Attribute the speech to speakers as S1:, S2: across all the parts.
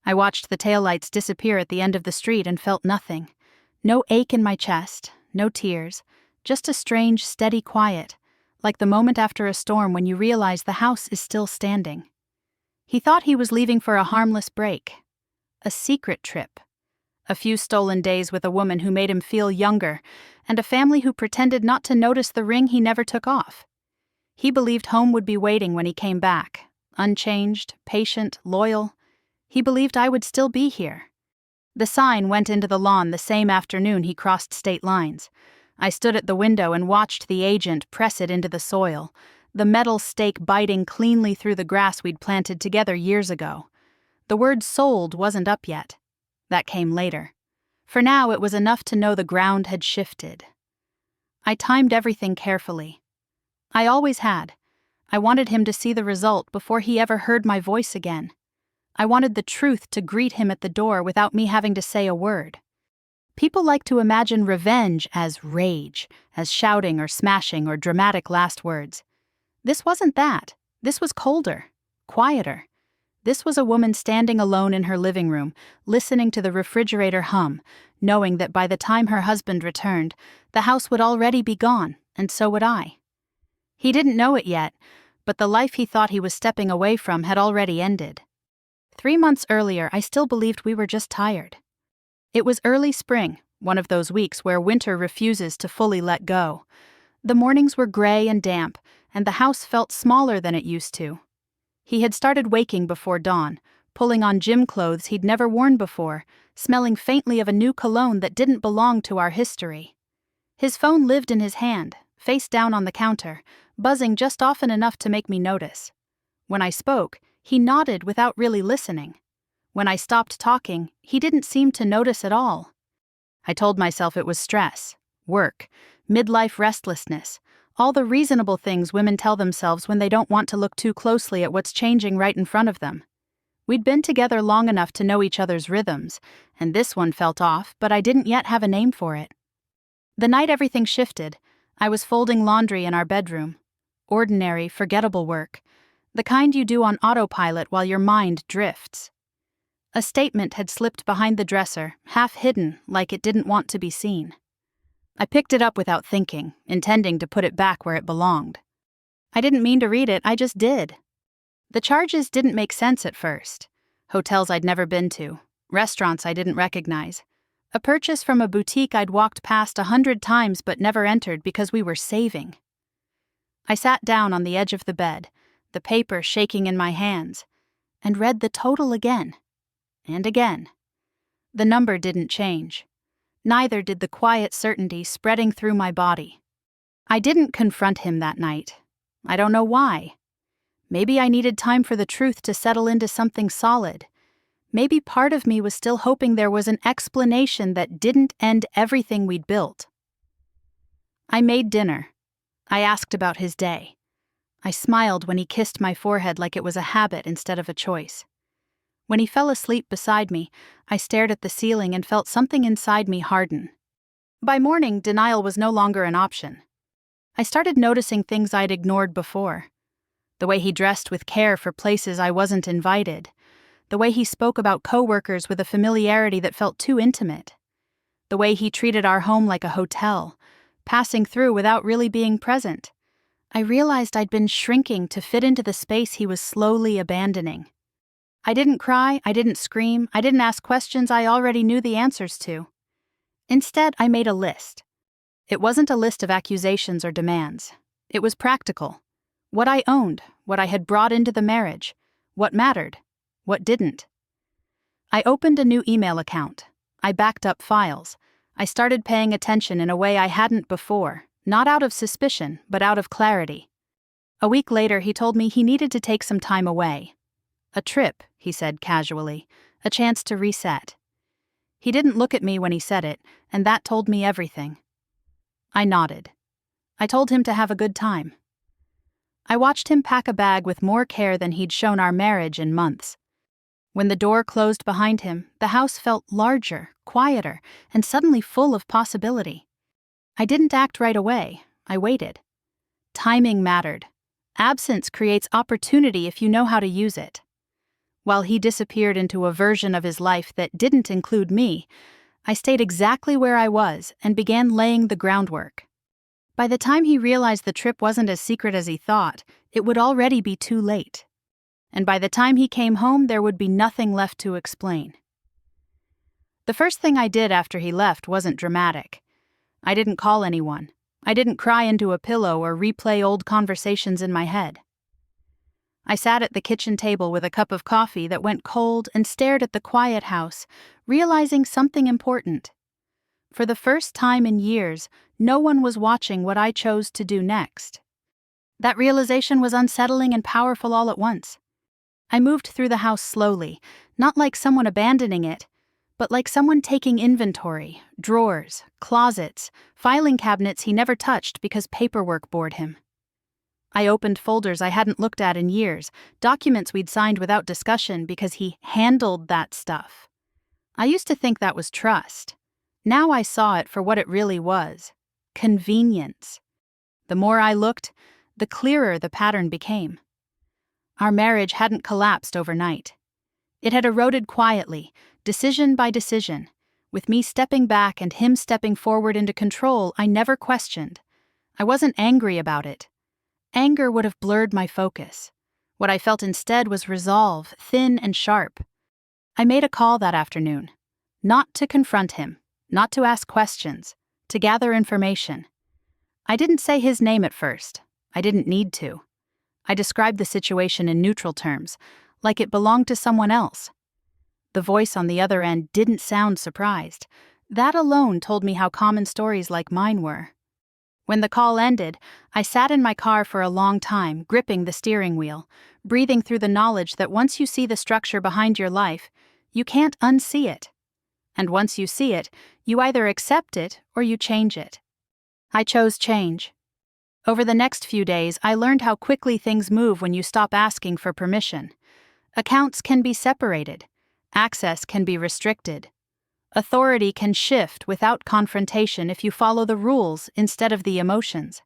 S1: I watched the taillights disappear at the end of the street and felt nothing. No ache in my chest, no tears, just a strange, steady quiet, like the moment after a storm when you realize the house is still standing. He thought he was leaving for a harmless break. A secret trip. A few stolen days with a woman who made him feel younger, and a family who pretended not to notice the ring he never took off. He believed home would be waiting when he came back, unchanged, patient, loyal. He believed I would still be here. The sign went into the lawn the same afternoon he crossed state lines. I stood at the window and watched the agent press it into the soil, the metal stake biting cleanly through the grass we'd planted together years ago. The word sold wasn't up yet. That came later. For now, it was enough to know the ground had shifted. I timed everything carefully. I always had. I wanted him to see the result before he ever heard my voice again. I wanted the truth to greet him at the door without me having to say a word. People like to imagine revenge as rage, as shouting or smashing or dramatic last words. This wasn't that. This was colder, quieter. This was a woman standing alone in her living room, listening to the refrigerator hum, knowing that by the time her husband returned, the house would already be gone, and so would I. He didn't know it yet, but the life he thought he was stepping away from had already ended. 3 months earlier, I still believed we were just tired. It was early spring, one of those weeks where winter refuses to fully let go. The mornings were gray and damp, and the house felt smaller than it used to. He had started waking before dawn, pulling on gym clothes he'd never worn before, smelling faintly of a new cologne that didn't belong to our history. His phone lived in his hand, face down on the counter, buzzing just often enough to make me notice. When I spoke, he nodded without really listening. When I stopped talking, he didn't seem to notice at all. I told myself it was stress, work, midlife restlessness, all the reasonable things women tell themselves when they don't want to look too closely at what's changing right in front of them. We'd been together long enough to know each other's rhythms, and this one felt off, but I didn't yet have a name for it. The night everything shifted, I was folding laundry in our bedroom. Ordinary, forgettable work. The kind you do on autopilot while your mind drifts. A statement had slipped behind the dresser, half hidden, like it didn't want to be seen. I picked it up without thinking, intending to put it back where it belonged. I didn't mean to read it, I just did. The charges didn't make sense at first. Hotels I'd never been to, restaurants I didn't recognize. A purchase from a boutique I'd walked past 100 times but never entered because we were saving. I sat down on the edge of the bed, the paper shaking in my hands, and read the total again. And again. The number didn't change. Neither did the quiet certainty spreading through my body. I didn't confront him that night. I don't know why. Maybe I needed time for the truth to settle into something solid. Maybe part of me was still hoping there was an explanation that didn't end everything we'd built. I made dinner. I asked about his day. I smiled when he kissed my forehead like it was a habit instead of a choice. When he fell asleep beside me, I stared at the ceiling and felt something inside me harden. By morning, denial was no longer an option. I started noticing things I'd ignored before. The way he dressed with care for places I wasn't invited. The way he spoke about coworkers with a familiarity that felt too intimate. The way he treated our home like a hotel, passing through without really being present. I realized I'd been shrinking to fit into the space he was slowly abandoning. I didn't cry, I didn't scream, I didn't ask questions I already knew the answers to. Instead, I made a list. It wasn't a list of accusations or demands. It was practical. What I owned, what I had brought into the marriage, what mattered, what didn't. I opened a new email account. I backed up files. I started paying attention in a way I hadn't before, not out of suspicion, but out of clarity. A week later, he told me he needed to take some time away. A trip, he said casually, a chance to reset. He didn't look at me when he said it, and that told me everything. I nodded. I told him to have a good time. I watched him pack a bag with more care than he'd shown our marriage in months. When the door closed behind him, the house felt larger, quieter, and suddenly full of possibility. I didn't act right away. I waited. Timing mattered. Absence creates opportunity if you know how to use it. While he disappeared into a version of his life that didn't include me, I stayed exactly where I was and began laying the groundwork. By the time he realized the trip wasn't as secret as he thought, it would already be too late. And by the time he came home, there would be nothing left to explain. The first thing I did after he left wasn't dramatic. I didn't call anyone. I didn't cry into a pillow or replay old conversations in my head. I sat at the kitchen table with a cup of coffee that went cold and stared at the quiet house, realizing something important. For the first time in years, no one was watching what I chose to do next. That realization was unsettling and powerful all at once. I moved through the house slowly, not like someone abandoning it, but like someone taking inventory, drawers, closets, filing cabinets he never touched because paperwork bored him. I opened folders I hadn't looked at in years, documents we'd signed without discussion because he handled that stuff. I used to think that was trust. Now I saw it for what it really was: convenience. The more I looked, the clearer the pattern became. Our marriage hadn't collapsed overnight. It had eroded quietly, decision by decision, with me stepping back and him stepping forward into control I never questioned. I wasn't angry about it. Anger would have blurred my focus. What I felt instead was resolve, thin and sharp. I made a call that afternoon. Not to confront him, not to ask questions, to gather information. I didn't say his name at first. I didn't need to. I described the situation in neutral terms, like it belonged to someone else. The voice on the other end didn't sound surprised. That alone told me how common stories like mine were. When the call ended, I sat in my car for a long time, gripping the steering wheel, breathing through the knowledge that once you see the structure behind your life, you can't unsee it. And once you see it, you either accept it or you change it. I chose change. Over the next few days, I learned how quickly things move when you stop asking for permission. Accounts can be separated. Access can be restricted. Authority can shift without confrontation if you follow the rules instead of the emotions.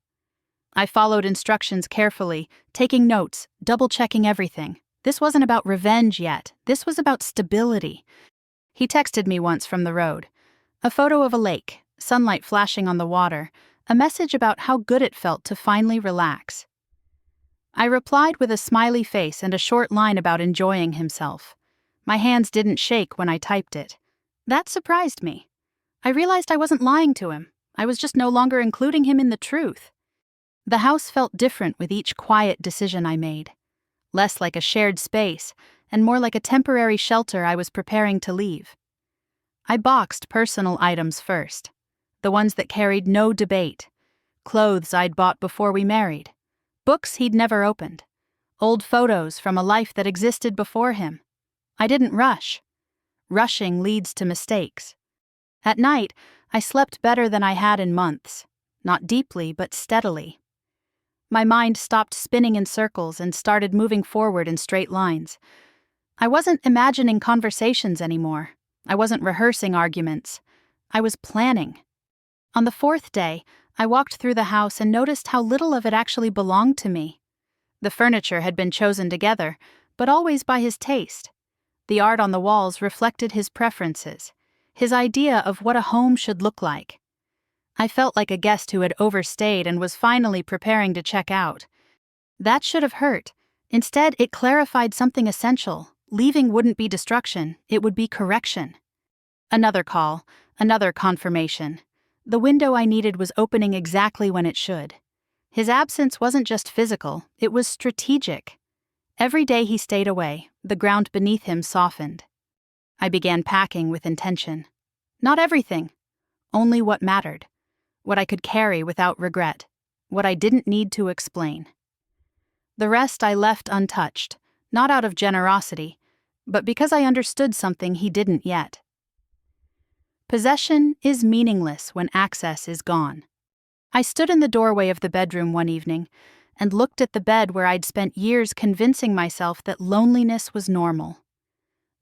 S1: I followed instructions carefully, taking notes, double-checking everything. This wasn't about revenge yet. This was about stability. He texted me once from the road. A photo of a lake, sunlight flashing on the water, a message about how good it felt to finally relax. I replied with a smiley face and a short line about enjoying himself. My hands didn't shake when I typed it. That surprised me. I realized I wasn't lying to him. I was just no longer including him in the truth. The house felt different with each quiet decision I made. Less like a shared space, and more like a temporary shelter I was preparing to leave. I boxed personal items first. The ones that carried no debate. Clothes I'd bought before we married. Books he'd never opened. Old photos from a life that existed before him. I didn't rush. Rushing leads to mistakes. At night, I slept better than I had in months. Not deeply, but steadily. My mind stopped spinning in circles and started moving forward in straight lines. I wasn't imagining conversations anymore. I wasn't rehearsing arguments. I was planning. On the fourth day, I walked through the house and noticed how little of it actually belonged to me. The furniture had been chosen together, but always by his taste. The art on the walls reflected his preferences, his idea of what a home should look like. I felt like a guest who had overstayed and was finally preparing to check out. That should have hurt. Instead, it clarified something essential. Leaving wouldn't be destruction, it would be correction. Another call, another confirmation. The window I needed was opening exactly when it should. His absence wasn't just physical, it was strategic. Every day he stayed away, the ground beneath him softened. I began packing with intention. Not everything, only what mattered. What I could carry without regret. What I didn't need to explain. The rest I left untouched, not out of generosity, but because I understood something he didn't yet. Possession is meaningless when access is gone. I stood in the doorway of the bedroom one evening and looked at the bed where I'd spent years convincing myself that loneliness was normal.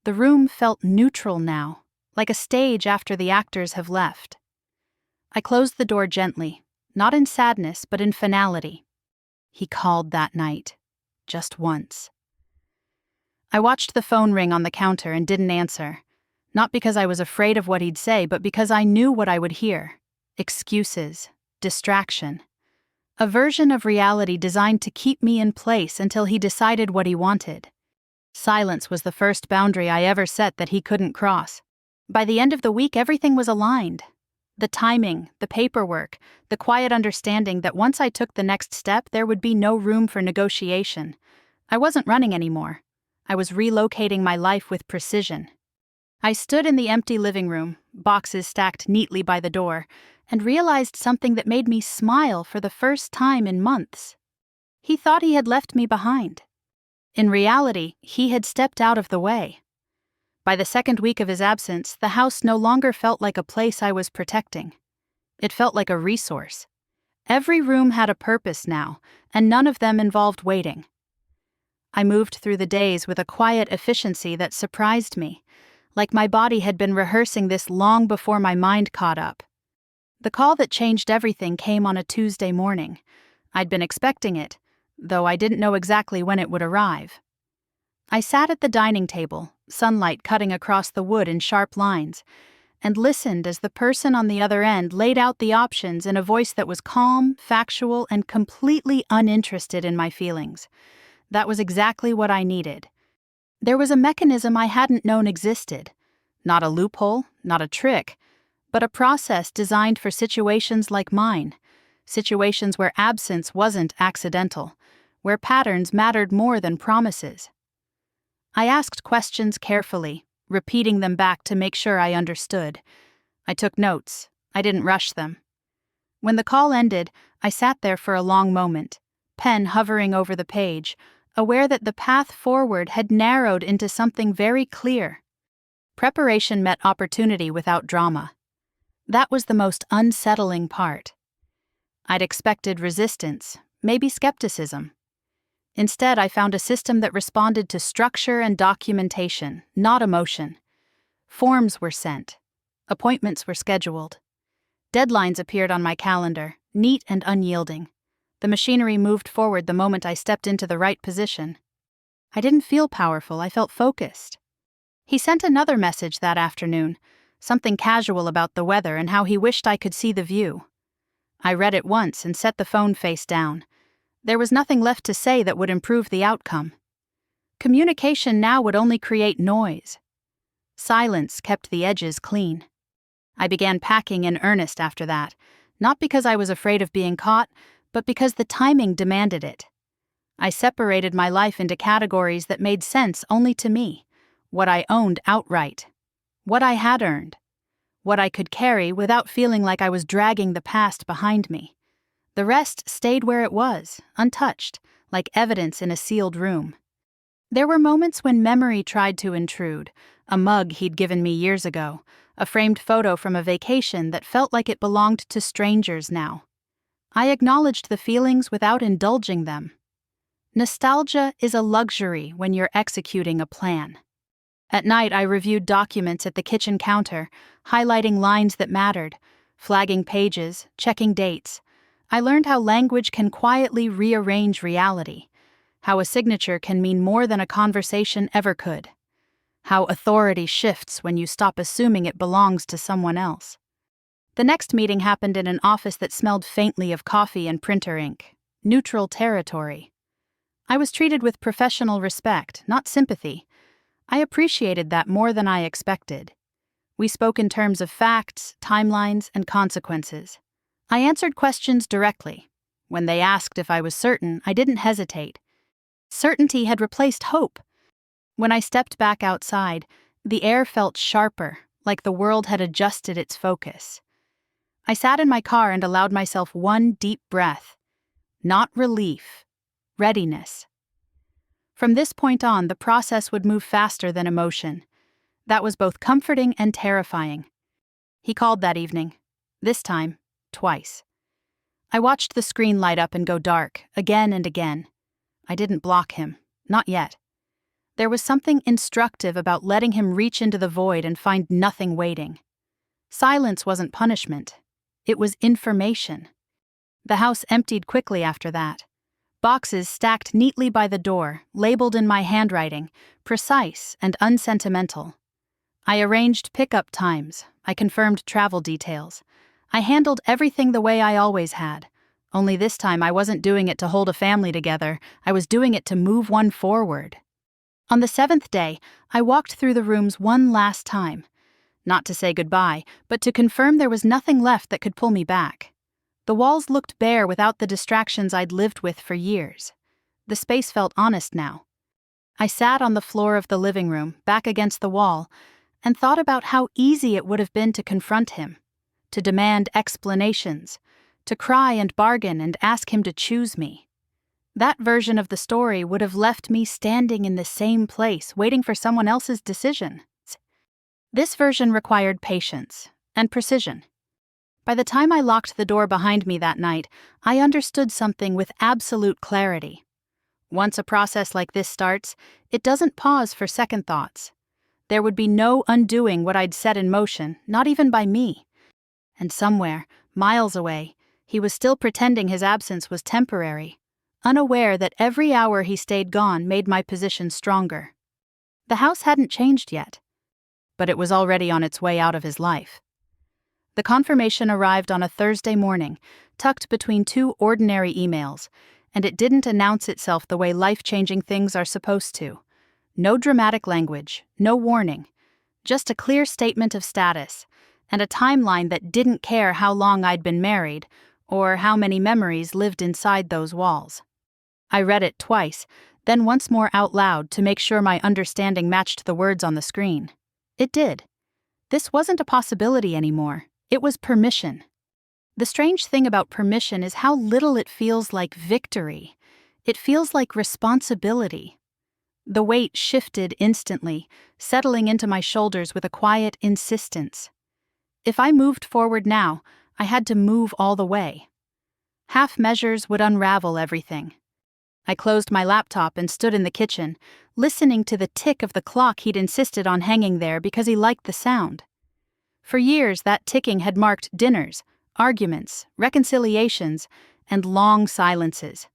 S1: The room felt neutral now, like a stage after the actors have left. I closed the door gently, not in sadness but in finality. He called that night, just once. I watched the phone ring on the counter and didn't answer. Not because I was afraid of what he'd say, but because I knew what I would hear. Excuses. Distraction. A version of reality designed to keep me in place until he decided what he wanted. Silence was the first boundary I ever set that he couldn't cross. By the end of the week, everything was aligned. The timing, the paperwork, the quiet understanding that once I took the next step, there would be no room for negotiation. I wasn't running anymore. I was relocating my life with precision. I stood in the empty living room, boxes stacked neatly by the door, and realized something that made me smile for the first time in months. He thought he had left me behind. In reality, he had stepped out of the way. By the second week of his absence, the house no longer felt like a place I was protecting. It felt like a resource. Every room had a purpose now, and none of them involved waiting. I moved through the days with a quiet efficiency that surprised me, like my body had been rehearsing this long before my mind caught up. The call that changed everything came on a Tuesday morning. I'd been expecting it, though I didn't know exactly when it would arrive. I sat at the dining table, sunlight cutting across the wood in sharp lines, and listened as the person on the other end laid out the options in a voice that was calm, factual, and completely uninterested in my feelings. That was exactly what I needed. There was a mechanism I hadn't known existed. Not a loophole, not a trick, but a process designed for situations like mine. Situations where absence wasn't accidental, where patterns mattered more than promises. I asked questions carefully, repeating them back to make sure I understood. I took notes. I didn't rush them. When the call ended, I sat there for a long moment, pen hovering over the page, aware that the path forward had narrowed into something very clear. Preparation met opportunity without drama. That was the most unsettling part. I'd expected resistance, maybe skepticism. Instead, I found a system that responded to structure and documentation, not emotion. Forms were sent. Appointments were scheduled. Deadlines appeared on my calendar, neat and unyielding. The machinery moved forward the moment I stepped into the right position. I didn't feel powerful, I felt focused. He sent another message that afternoon, something casual about the weather and how he wished I could see the view. I read it once and set the phone face down. There was nothing left to say that would improve the outcome. Communication now would only create noise. Silence kept the edges clean. I began packing in earnest after that, not because I was afraid of being caught, but because the timing demanded it. I separated my life into categories that made sense only to me, what I owned outright, what I had earned, what I could carry without feeling like I was dragging the past behind me. The rest stayed where it was, untouched, like evidence in a sealed room. There were moments when memory tried to intrude, a mug he'd given me years ago, a framed photo from a vacation that felt like it belonged to strangers now. I acknowledged the feelings without indulging them. Nostalgia is a luxury when you're executing a plan. At night, I reviewed documents at the kitchen counter, highlighting lines that mattered, flagging pages, checking dates. I learned how language can quietly rearrange reality, how a signature can mean more than a conversation ever could, how authority shifts when you stop assuming it belongs to someone else. The next meeting happened in an office that smelled faintly of coffee and printer ink, neutral territory. I was treated with professional respect, not sympathy. I appreciated that more than I expected. We spoke in terms of facts, timelines, and consequences. I answered questions directly. When they asked if I was certain, I didn't hesitate. Certainty had replaced hope. When I stepped back outside, the air felt sharper, like the world had adjusted its focus. I sat in my car and allowed myself one deep breath. Not relief, readiness. From this point on, the process would move faster than emotion. That was both comforting and terrifying. He called that evening. This time, twice. I watched the screen light up and go dark, again and again. I didn't block him. Not yet. There was something instructive about letting him reach into the void and find nothing waiting. Silence wasn't punishment. It was information. The house emptied quickly after that. Boxes stacked neatly by the door, labeled in my handwriting, precise and unsentimental. I arranged pickup times. I confirmed travel details. I handled everything the way I always had. Only this time I wasn't doing it to hold a family together, I was doing it to move one forward. On the 7th day, I walked through the rooms one last time. Not to say goodbye, but to confirm there was nothing left that could pull me back. The walls looked bare without the distractions I'd lived with for years. The space felt honest now. I sat on the floor of the living room, back against the wall, and thought about how easy it would have been to confront him, to demand explanations, to cry and bargain and ask him to choose me. That version of the story would have left me standing in the same place, waiting for someone else's decision. This version required patience and precision. By the time I locked the door behind me that night, I understood something with absolute clarity. Once a process like this starts, it doesn't pause for second thoughts. There would be no undoing what I'd set in motion, not even by me. And somewhere, miles away, he was still pretending his absence was temporary, unaware that every hour he stayed gone made my position stronger. The house hadn't changed yet, but it was already on its way out of his life. The confirmation arrived on a Thursday morning, tucked between two ordinary emails, and it didn't announce itself the way life-changing things are supposed to. No dramatic language, no warning, just a clear statement of status, and a timeline that didn't care how long I'd been married, or how many memories lived inside those walls. I read it twice, then once more out loud to make sure my understanding matched the words on the screen. It did. This wasn't a possibility anymore. It was permission. The strange thing about permission is how little it feels like victory. It feels like responsibility. The weight shifted instantly, settling into my shoulders with a quiet insistence. If I moved forward now, I had to move all the way. Half measures would unravel everything. I closed my laptop and stood in the kitchen, listening to the tick of the clock he'd insisted on hanging there because he liked the sound. For years, that ticking had marked dinners, arguments, reconciliations, and long silences.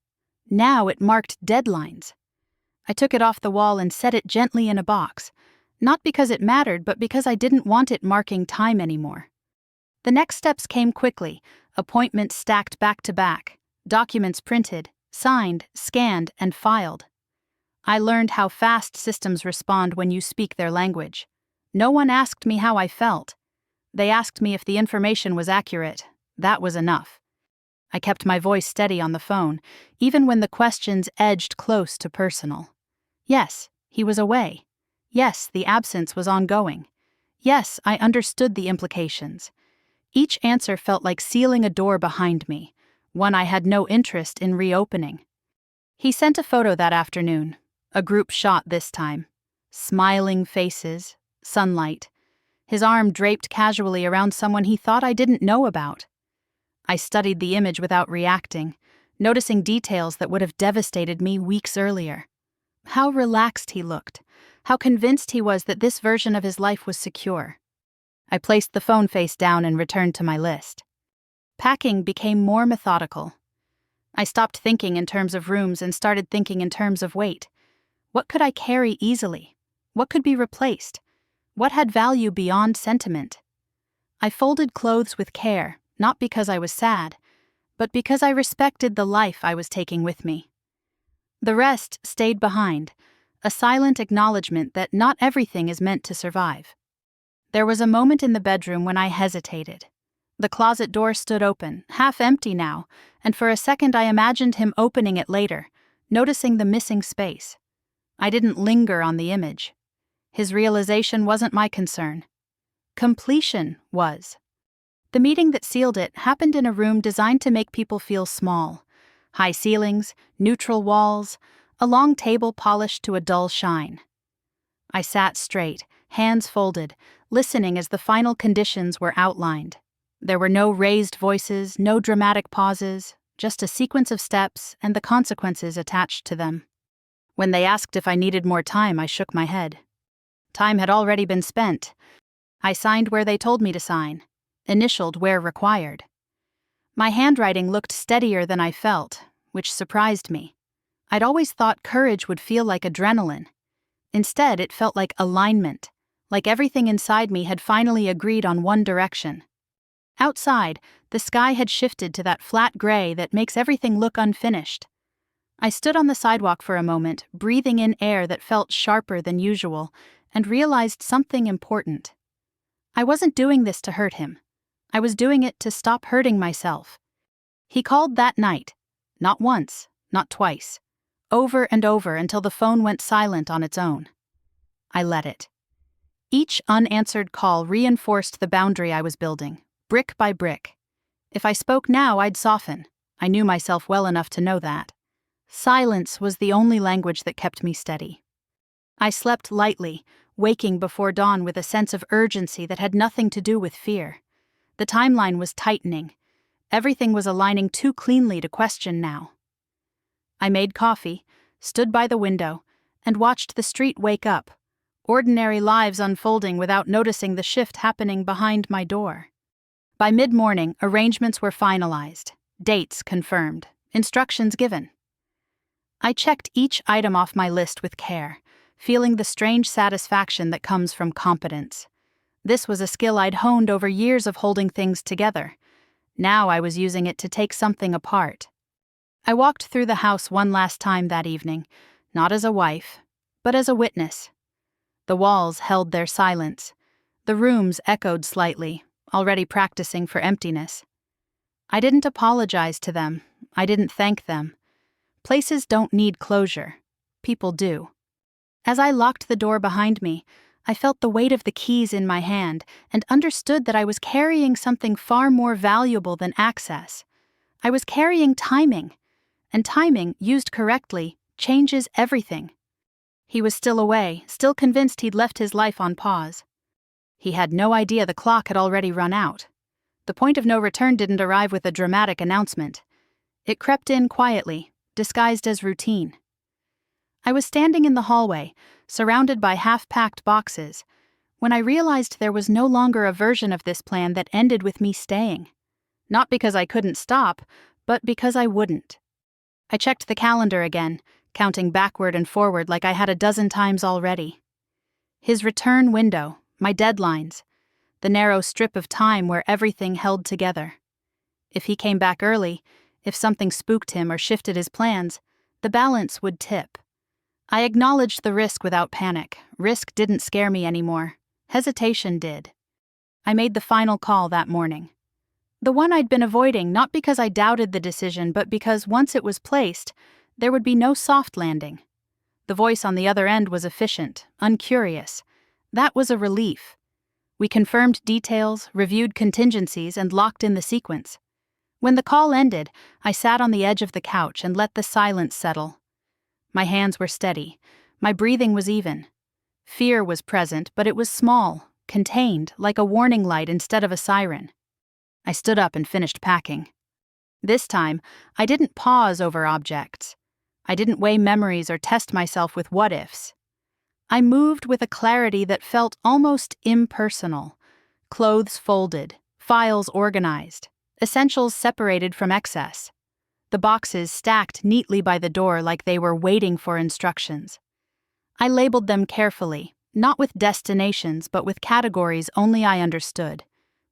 S1: Now it marked deadlines. I took it off the wall and set it gently in a box, not because it mattered, but because I didn't want it marking time anymore. The next steps came quickly, appointments stacked back to back, documents printed, signed, scanned, and filed. I learned how fast systems respond when you speak their language. No one asked me how I felt. They asked me if the information was accurate. That was enough. I kept my voice steady on the phone, even when the questions edged close to personal. Yes, he was away. Yes, the absence was ongoing. Yes, I understood the implications. Each answer felt like sealing a door behind me, one I had no interest in reopening. He sent a photo that afternoon, a group shot this time. Smiling faces, sunlight. His arm draped casually around someone he thought I didn't know about. I studied the image without reacting, noticing details that would have devastated me weeks earlier. How relaxed he looked, how convinced he was that this version of his life was secure. I placed the phone face down and returned to my list. Packing became more methodical. I stopped thinking in terms of rooms and started thinking in terms of weight. What could I carry easily? What could be replaced? What had value beyond sentiment? I folded clothes with care, not because I was sad, but because I respected the life I was taking with me. The rest stayed behind, a silent acknowledgement that not everything is meant to survive. There was a moment in the bedroom when I hesitated. The closet door stood open, half empty now, and for a second I imagined him opening it later, noticing the missing space. I didn't linger on the image. His realization wasn't my concern. Completion was. The meeting that sealed it happened in a room designed to make people feel small. High ceilings, neutral walls, a long table polished to a dull shine. I sat straight, hands folded, listening as the final conditions were outlined. There were no raised voices, no dramatic pauses, just a sequence of steps and the consequences attached to them. When they asked if I needed more time, I shook my head. Time had already been spent. I signed where they told me to sign, initialed where required. My handwriting looked steadier than I felt, which surprised me. I'd always thought courage would feel like adrenaline. Instead, it felt like alignment, like everything inside me had finally agreed on one direction. Outside, the sky had shifted to that flat gray that makes everything look unfinished. I stood on the sidewalk for a moment, breathing in air that felt sharper than usual, and realized something important. I wasn't doing this to hurt him. I was doing it to stop hurting myself. He called that night. Not once, not twice. Over and over until the phone went silent on its own. I let it. Each unanswered call reinforced the boundary I was building, brick by brick. If I spoke now, I'd soften. I knew myself well enough to know that. Silence was the only language that kept me steady. I slept lightly, waking before dawn with a sense of urgency that had nothing to do with fear. The timeline was tightening. Everything was aligning too cleanly to question now. I made coffee, stood by the window, and watched the street wake up, ordinary lives unfolding without noticing the shift happening behind my door. By mid-morning, arrangements were finalized, dates confirmed, instructions given. I checked each item off my list with care, feeling the strange satisfaction that comes from competence. This was a skill I'd honed over years of holding things together. Now I was using it to take something apart. I walked through the house one last time that evening, not as a wife, but as a witness. The walls held their silence. The rooms echoed slightly, already practicing for emptiness. I didn't apologize to them. I didn't thank them. Places don't need closure. People do. As I locked the door behind me, I felt the weight of the keys in my hand and understood that I was carrying something far more valuable than access. I was carrying timing, and timing, used correctly, changes everything. He was still away, still convinced he'd left his life on pause. He had no idea the clock had already run out. The point of no return didn't arrive with a dramatic announcement. It crept in quietly, disguised as routine. I was standing in the hallway, surrounded by half-packed boxes, when I realized there was no longer a version of this plan that ended with me staying. Not because I couldn't stop, but because I wouldn't. I checked the calendar again, counting backward and forward like I had a dozen times already. His return window, my deadlines, the narrow strip of time where everything held together. If he came back early, if something spooked him or shifted his plans, the balance would tip. I acknowledged the risk without panic. Risk didn't scare me anymore. Hesitation did. I made the final call that morning. The one I'd been avoiding, not because I doubted the decision, but because once it was placed, there would be no soft landing. The voice on the other end was efficient, uncurious. That was a relief. We confirmed details, reviewed contingencies, and locked in the sequence. When the call ended, I sat on the edge of the couch and let the silence settle. My hands were steady. My breathing was even. Fear was present, but it was small, contained, like a warning light instead of a siren. I stood up and finished packing. This time, I didn't pause over objects. I didn't weigh memories or test myself with what-ifs. I moved with a clarity that felt almost impersonal. Clothes folded, files organized, essentials separated from excess. The boxes stacked neatly by the door like they were waiting for instructions. I labeled them carefully, not with destinations but with categories only I understood.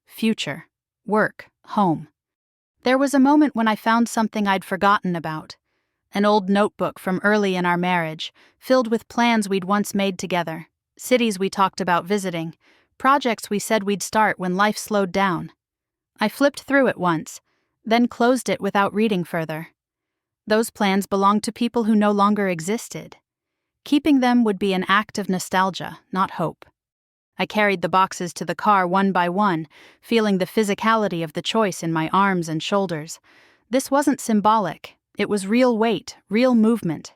S1: Future, work, home. There was a moment when I found something I'd forgotten about. An old notebook from early in our marriage, filled with plans we'd once made together, cities we talked about visiting, projects we said we'd start when life slowed down. I flipped through it once, then closed it without reading further. Those plans belonged to people who no longer existed. Keeping them would be an act of nostalgia, not hope. I carried the boxes to the car one by one, feeling the physicality of the choice in my arms and shoulders. This wasn't symbolic. It was real weight, real movement.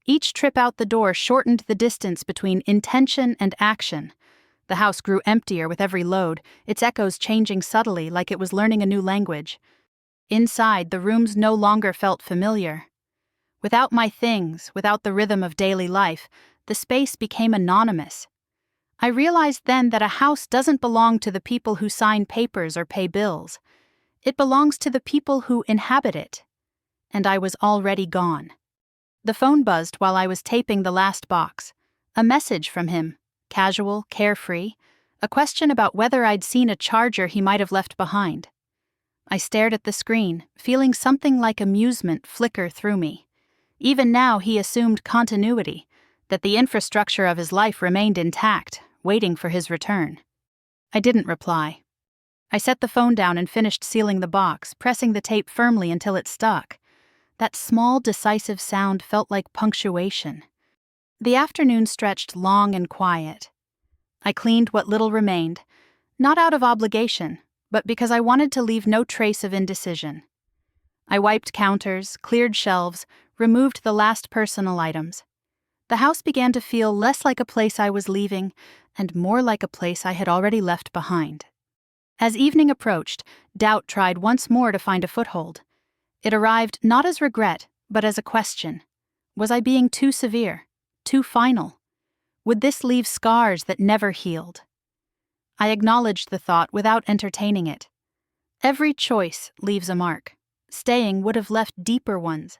S1: Each trip out the door shortened the distance between intention and action. The house grew emptier with every load, its echoes changing subtly like it was learning a new language. Inside, the rooms no longer felt familiar. Without my things, without the rhythm of daily life, the space became anonymous. I realized then that a house doesn't belong to the people who sign papers or pay bills. It belongs to the people who inhabit it. And I was already gone. The phone buzzed while I was taping the last box. A message from him, casual, carefree, a question about whether I'd seen a charger he might have left behind. I stared at the screen, feeling something like amusement flicker through me. Even now he assumed continuity, that the infrastructure of his life remained intact, waiting for his return. I didn't reply. I set the phone down and finished sealing the box, pressing the tape firmly until it stuck. That small, decisive sound felt like punctuation. The afternoon stretched long and quiet. I cleaned what little remained, not out of obligation, but because I wanted to leave no trace of indecision. I wiped counters, cleared shelves, removed the last personal items. The house began to feel less like a place I was leaving and more like a place I had already left behind. As evening approached, doubt tried once more to find a foothold. It arrived not as regret, but as a question. Was I being too severe, too final? Would this leave scars that never healed? I acknowledged the thought without entertaining it. Every choice leaves a mark. Staying would have left deeper ones.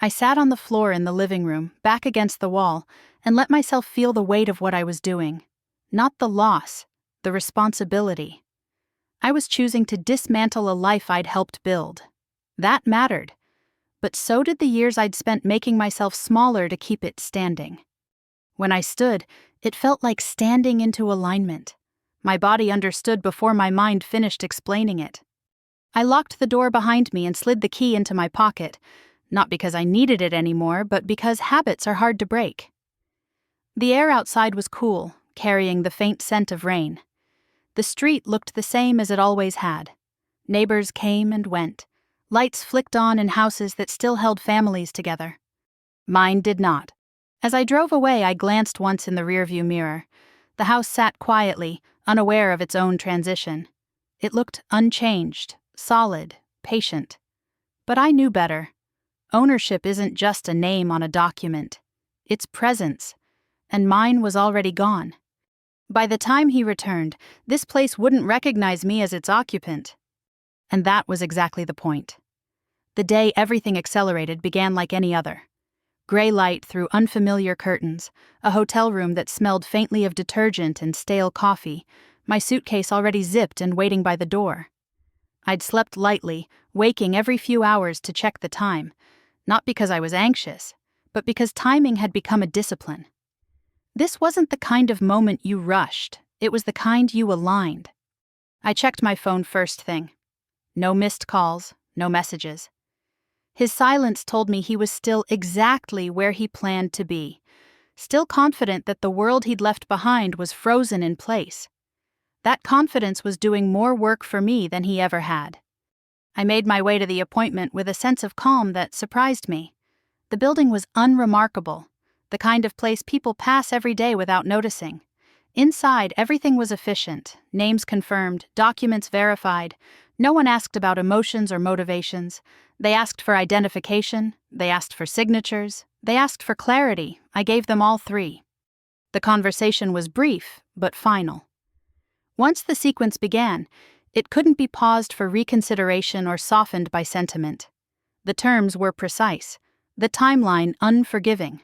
S1: I sat on the floor in the living room, back against the wall, and let myself feel the weight of what I was doing. Not the loss, the responsibility. I was choosing to dismantle a life I'd helped build. That mattered. But so did the years I'd spent making myself smaller to keep it standing. When I stood, it felt like standing into alignment. My body understood before my mind finished explaining it. I locked the door behind me and slid the key into my pocket, not because I needed it anymore, but because habits are hard to break. The air outside was cool, carrying the faint scent of rain. The street looked the same as it always had. Neighbors came and went. Lights flicked on in houses that still held families together. Mine did not. As I drove away, I glanced once in the rearview mirror. The house sat quietly, unaware of its own transition. It looked unchanged, solid, patient. But I knew better. Ownership isn't just a name on a document. It's presence. And mine was already gone. By the time he returned, this place wouldn't recognize me as its occupant. And that was exactly the point. The day everything accelerated began like any other. Gray light through unfamiliar curtains, a hotel room that smelled faintly of detergent and stale coffee, my suitcase already zipped and waiting by the door. I'd slept lightly, waking every few hours to check the time, not because I was anxious, but because timing had become a discipline. This wasn't the kind of moment you rushed, it was the kind you aligned. I checked my phone first thing. No missed calls, no messages. His silence told me he was still exactly where he planned to be, still confident that the world he'd left behind was frozen in place. That confidence was doing more work for me than he ever had. I made my way to the appointment with a sense of calm that surprised me. The building was unremarkable, the kind of place people pass every day without noticing. Inside, everything was efficient, names confirmed, documents verified. No one asked about emotions or motivations. They asked for identification, they asked for signatures, they asked for clarity. I gave them all three. The conversation was brief, but final. Once the sequence began, it couldn't be paused for reconsideration or softened by sentiment. The terms were precise, the timeline unforgiving.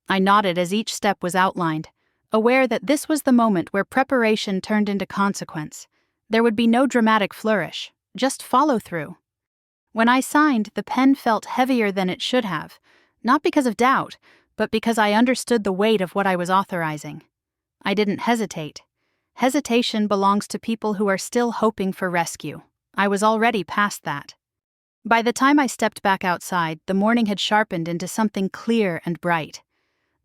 S1: I nodded as each step was outlined, aware that this was the moment where preparation turned into consequence. There would be no dramatic flourish, just follow-through. When I signed, the pen felt heavier than it should have, not because of doubt, but because I understood the weight of what I was authorizing. I didn't hesitate. Hesitation belongs to people who are still hoping for rescue. I was already past that. By the time I stepped back outside, the morning had sharpened into something clear and bright.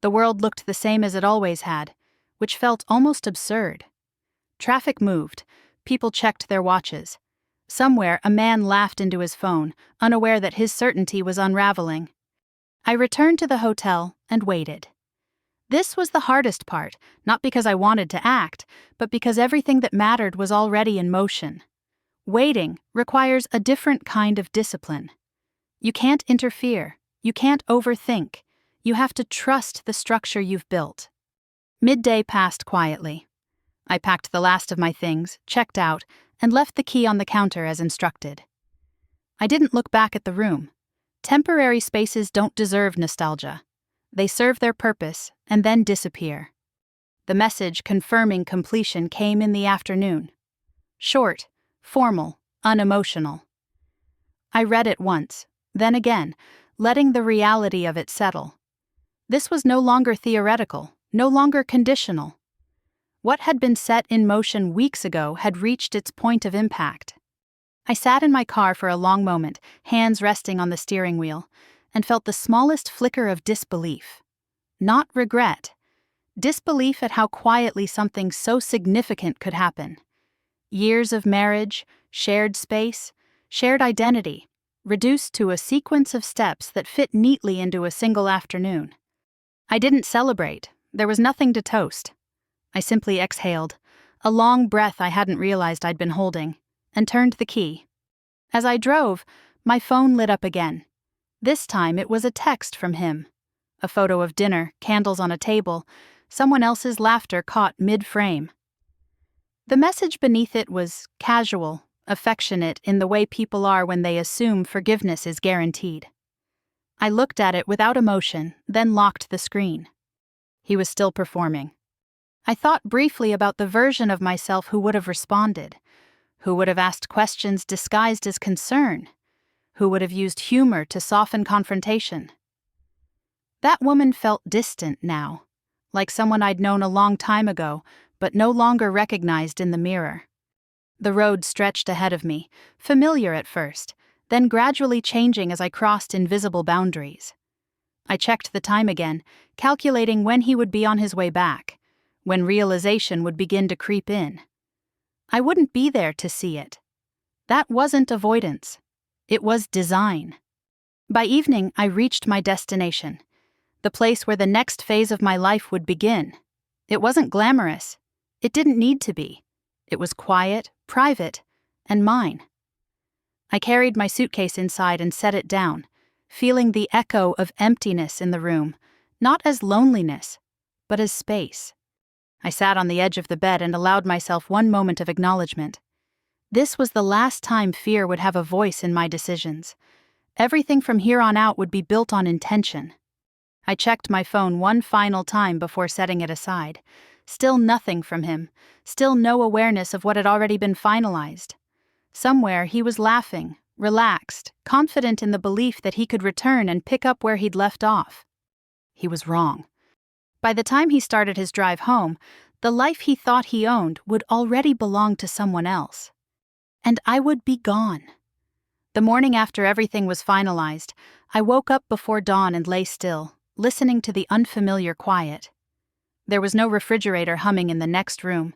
S1: The world looked the same as it always had, which felt almost absurd. Traffic moved. People checked their watches. Somewhere, a man laughed into his phone, unaware that his certainty was unraveling. I returned to the hotel and waited. This was the hardest part, not because I wanted to act, but because everything that mattered was already in motion. Waiting requires a different kind of discipline. You can't interfere. You can't overthink. You have to trust the structure you've built. Midday passed quietly. I packed the last of my things, checked out, and left the key on the counter as instructed. I didn't look back at the room. Temporary spaces don't deserve nostalgia. They serve their purpose and then disappear. The message confirming completion came in the afternoon. Short, formal, unemotional. I read it once, then again, letting the reality of it settle. This was no longer theoretical, no longer conditional. What had been set in motion weeks ago had reached its point of impact. I sat in my car for a long moment, hands resting on the steering wheel, and felt the smallest flicker of disbelief. Not regret. Disbelief at how quietly something so significant could happen. Years of marriage, shared space, shared identity, reduced to a sequence of steps that fit neatly into a single afternoon. I didn't celebrate. There was nothing to toast. I simply exhaled, a long breath I hadn't realized I'd been holding, and turned the key. As I drove, my phone lit up again. This time it was a text from him. A photo of dinner, candles on a table, someone else's laughter caught mid-frame. The message beneath it was casual, affectionate in the way people are when they assume forgiveness is guaranteed. I looked at it without emotion, then locked the screen. He was still performing. I thought briefly about the version of myself who would have responded, who would have asked questions disguised as concern, who would have used humor to soften confrontation. That woman felt distant now, like someone I'd known a long time ago, but no longer recognized in the mirror. The road stretched ahead of me, familiar at first, then gradually changing as I crossed invisible boundaries. I checked the time again, calculating when he would be on his way back, when realization would begin to creep in. I wouldn't be there to see it. That wasn't avoidance. It was design. By evening, I reached my destination, the place where the next phase of my life would begin. It wasn't glamorous. It didn't need to be. It was quiet, private, and mine. I carried my suitcase inside and set it down, feeling the echo of emptiness in the room, not as loneliness, but as space. I sat on the edge of the bed and allowed myself one moment of acknowledgement. This was the last time fear would have a voice in my decisions. Everything from here on out would be built on intention. I checked my phone one final time before setting it aside. Still nothing from him, still no awareness of what had already been finalized. Somewhere he was laughing, relaxed, confident in the belief that he could return and pick up where he'd left off. He was wrong. By the time he started his drive home, the life he thought he owned would already belong to someone else. And I would be gone. The morning after everything was finalized, I woke up before dawn and lay still, listening to the unfamiliar quiet. There was no refrigerator humming in the next room,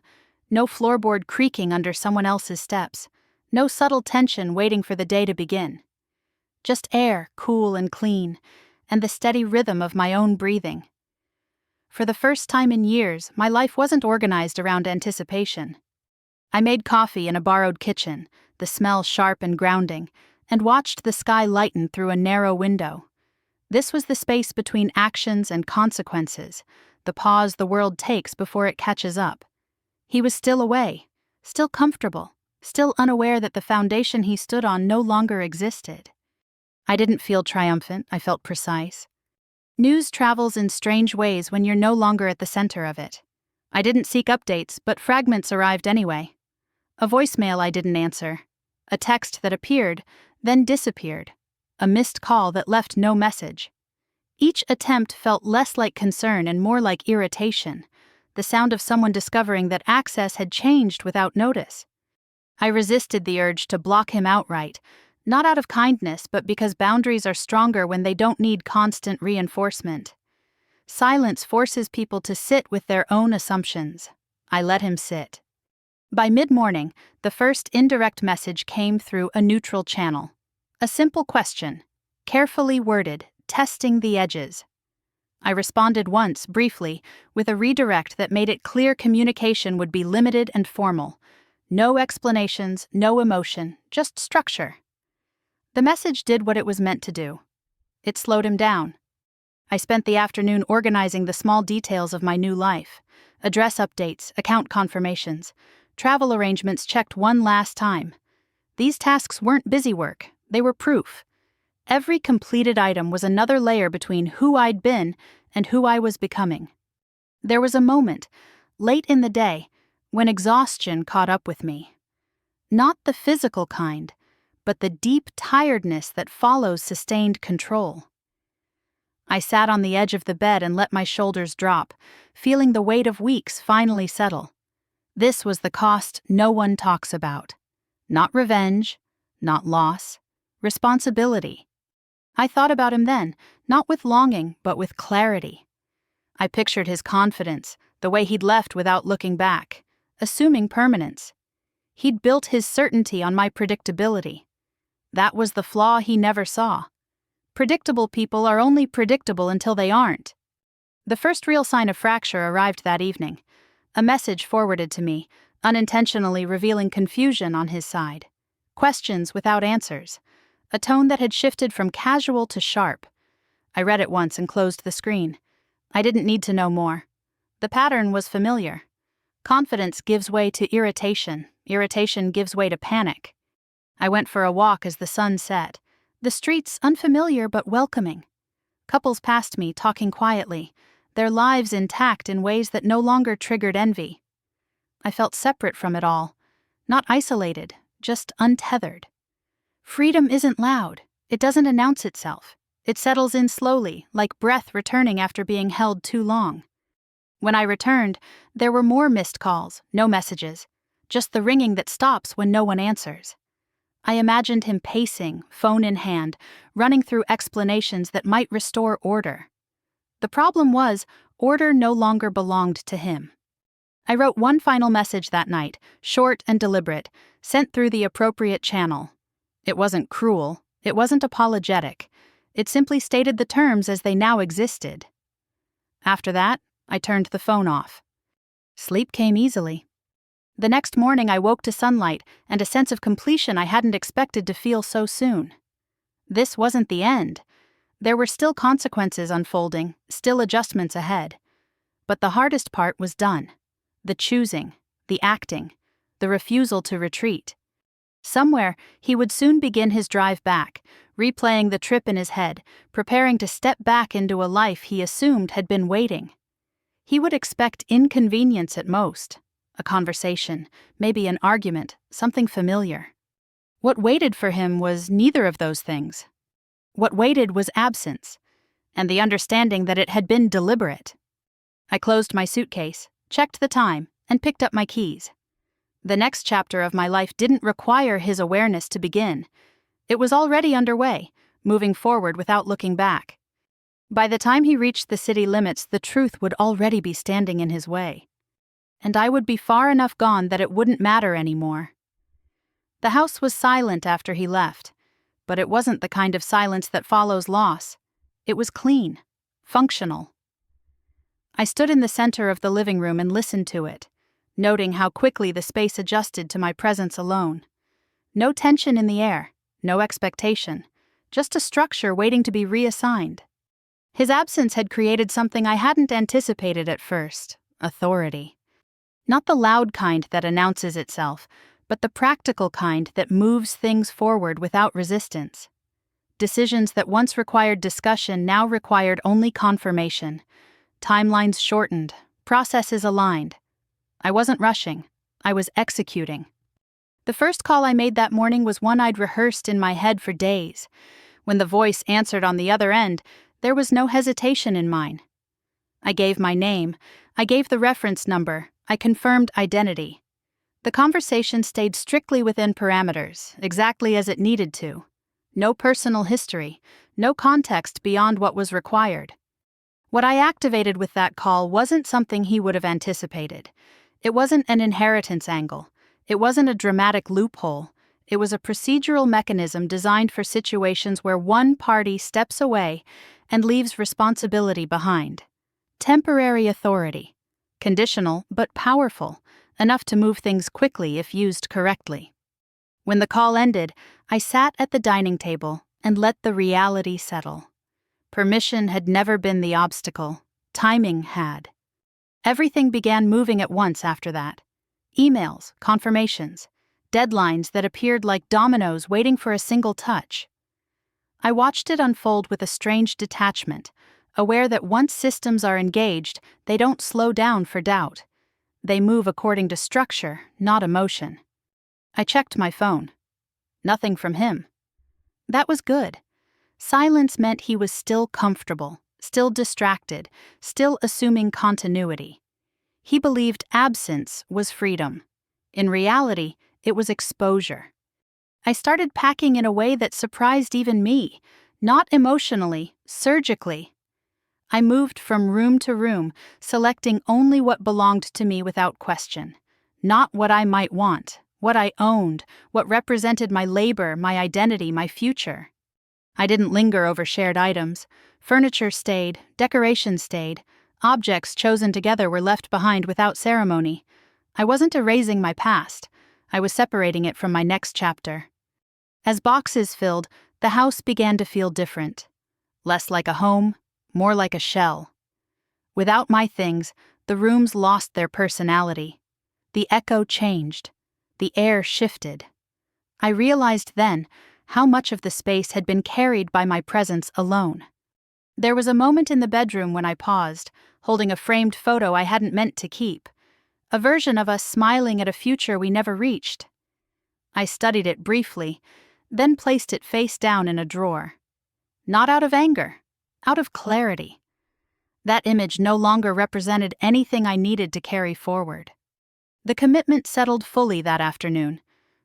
S1: no floorboard creaking under someone else's steps, no subtle tension waiting for the day to begin. Just air, cool and clean, and the steady rhythm of my own breathing. For the first time in years, my life wasn't organized around anticipation. I made coffee in a borrowed kitchen, the smell sharp and grounding, and watched the sky lighten through a narrow window. This was the space between actions and consequences, the pause the world takes before it catches up. He was still away, still comfortable, still unaware that the foundation he stood on no longer existed. I didn't feel triumphant, I felt precise. News travels in strange ways when you're no longer at the center of it. I didn't seek updates, but fragments arrived anyway. A voicemail I didn't answer. A text that appeared, then disappeared. A missed call that left no message. Each attempt felt less like concern and more like irritation, the sound of someone discovering that access had changed without notice. I resisted the urge to block him outright, not out of kindness, but because boundaries are stronger when they don't need constant reinforcement. Silence forces people to sit with their own assumptions. I let him sit. By mid-morning, the first indirect message came through a neutral channel. A simple question, carefully worded, testing the edges. I responded once, briefly, with a redirect that made it clear communication would be limited and formal. No explanations, no emotion, just structure. The message did what it was meant to do. It slowed him down. I spent the afternoon organizing the small details of my new life. Address updates, account confirmations, travel arrangements checked one last time. These tasks weren't busy work, they were proof. Every completed item was another layer between who I'd been and who I was becoming. There was a moment, late in the day, when exhaustion caught up with me. Not the physical kind, but the deep tiredness that follows sustained control. I sat on the edge of the bed and let my shoulders drop, feeling the weight of weeks finally settle. This was the cost no one talks about. Not revenge, not loss, responsibility. I thought about him then, not with longing, but with clarity. I pictured his confidence, the way he'd left without looking back, assuming permanence. He'd built his certainty on my predictability. That was the flaw he never saw. Predictable people are only predictable until they aren't. The first real sign of fracture arrived that evening. A message forwarded to me, unintentionally revealing confusion on his side. Questions without answers. A tone that had shifted from casual to sharp. I read it once and closed the screen. I didn't need to know more. The pattern was familiar. Confidence gives way to irritation. Irritation gives way to panic. I went for a walk as the sun set. The streets unfamiliar but welcoming. Couples passed me, talking quietly, their lives intact in ways that no longer triggered envy. I felt separate from it all. Not isolated, just untethered. Freedom isn't loud. It doesn't announce itself. It settles in slowly, like breath returning after being held too long. When I returned, there were more missed calls, no messages, just the ringing that stops when no one answers. I imagined him pacing, phone in hand, running through explanations that might restore order. The problem was, order no longer belonged to him. I wrote one final message that night, short and deliberate, sent through the appropriate channel. It wasn't cruel, it wasn't apologetic. It simply stated the terms as they now existed. After that, I turned the phone off. Sleep came easily. The next morning I woke to sunlight and a sense of completion I hadn't expected to feel so soon. This wasn't the end. There were still consequences unfolding, still adjustments ahead. But the hardest part was done. The choosing, the acting, the refusal to retreat. Somewhere, he would soon begin his drive back, replaying the trip in his head, preparing to step back into a life he assumed had been waiting. He would expect inconvenience at most, a conversation, maybe an argument, something familiar. What waited for him was neither of those things. What waited was absence, and the understanding that it had been deliberate. I closed my suitcase, checked the time, and picked up my keys. The next chapter of my life didn't require his awareness to begin. It was already underway, moving forward without looking back. By the time he reached the city limits, the truth would already be standing in his way. And I would be far enough gone that it wouldn't matter anymore. The house was silent after he left, but it wasn't the kind of silence that follows loss. It was clean, functional. I stood in the center of the living room and listened to it, noting how quickly the space adjusted to my presence alone. No tension in the air, no expectation, just a structure waiting to be reassigned. His absence had created something I hadn't anticipated at first: authority. Not the loud kind that announces itself, but the practical kind that moves things forward without resistance. Decisions that once required discussion now required only confirmation. Timelines shortened, processes aligned. I wasn't rushing, I was executing. The first call I made that morning was one I'd rehearsed in my head for days. When the voice answered on the other end, there was no hesitation in mine. I gave my name, I gave the reference number, I confirmed identity. The conversation stayed strictly within parameters, exactly as it needed to. No personal history, no context beyond what was required. What I activated with that call wasn't something he would have anticipated. It wasn't an inheritance angle. It wasn't a dramatic loophole. It was a procedural mechanism designed for situations where one party steps away and leaves responsibility behind. Temporary authority. Conditional, but powerful, enough to move things quickly if used correctly. When the call ended, I sat at the dining table and let the reality settle. Permission had never been the obstacle. Timing had. Everything began moving at once after that. Emails, confirmations, deadlines that appeared like dominoes waiting for a single touch. I watched it unfold with a strange detachment, aware that once systems are engaged, they don't slow down for doubt. They move according to structure, not emotion. I checked my phone. Nothing from him. That was good. Silence meant he was still comfortable, still distracted, still assuming continuity. He believed absence was freedom. In reality, it was exposure. I started packing in a way that surprised even me, not emotionally, surgically. I moved from room to room, selecting only what belonged to me without question. Not what I might want, what I owned, what represented my labor, my identity, my future. I didn't linger over shared items. Furniture stayed, decorations stayed, objects chosen together were left behind without ceremony. I wasn't erasing my past. I was separating it from my next chapter. As boxes filled, the house began to feel different. Less like a home, more like a shell. Without my things, the rooms lost their personality. The echo changed. The air shifted. I realized then how much of the space had been carried by my presence alone. There was a moment in the bedroom when I paused, holding a framed photo I hadn't meant to keep. A version of us smiling at a future we never reached. I studied it briefly, then placed it face down in a drawer. Not out of anger, out of clarity. That image no longer represented anything I needed to carry forward. The commitment settled fully that afternoon,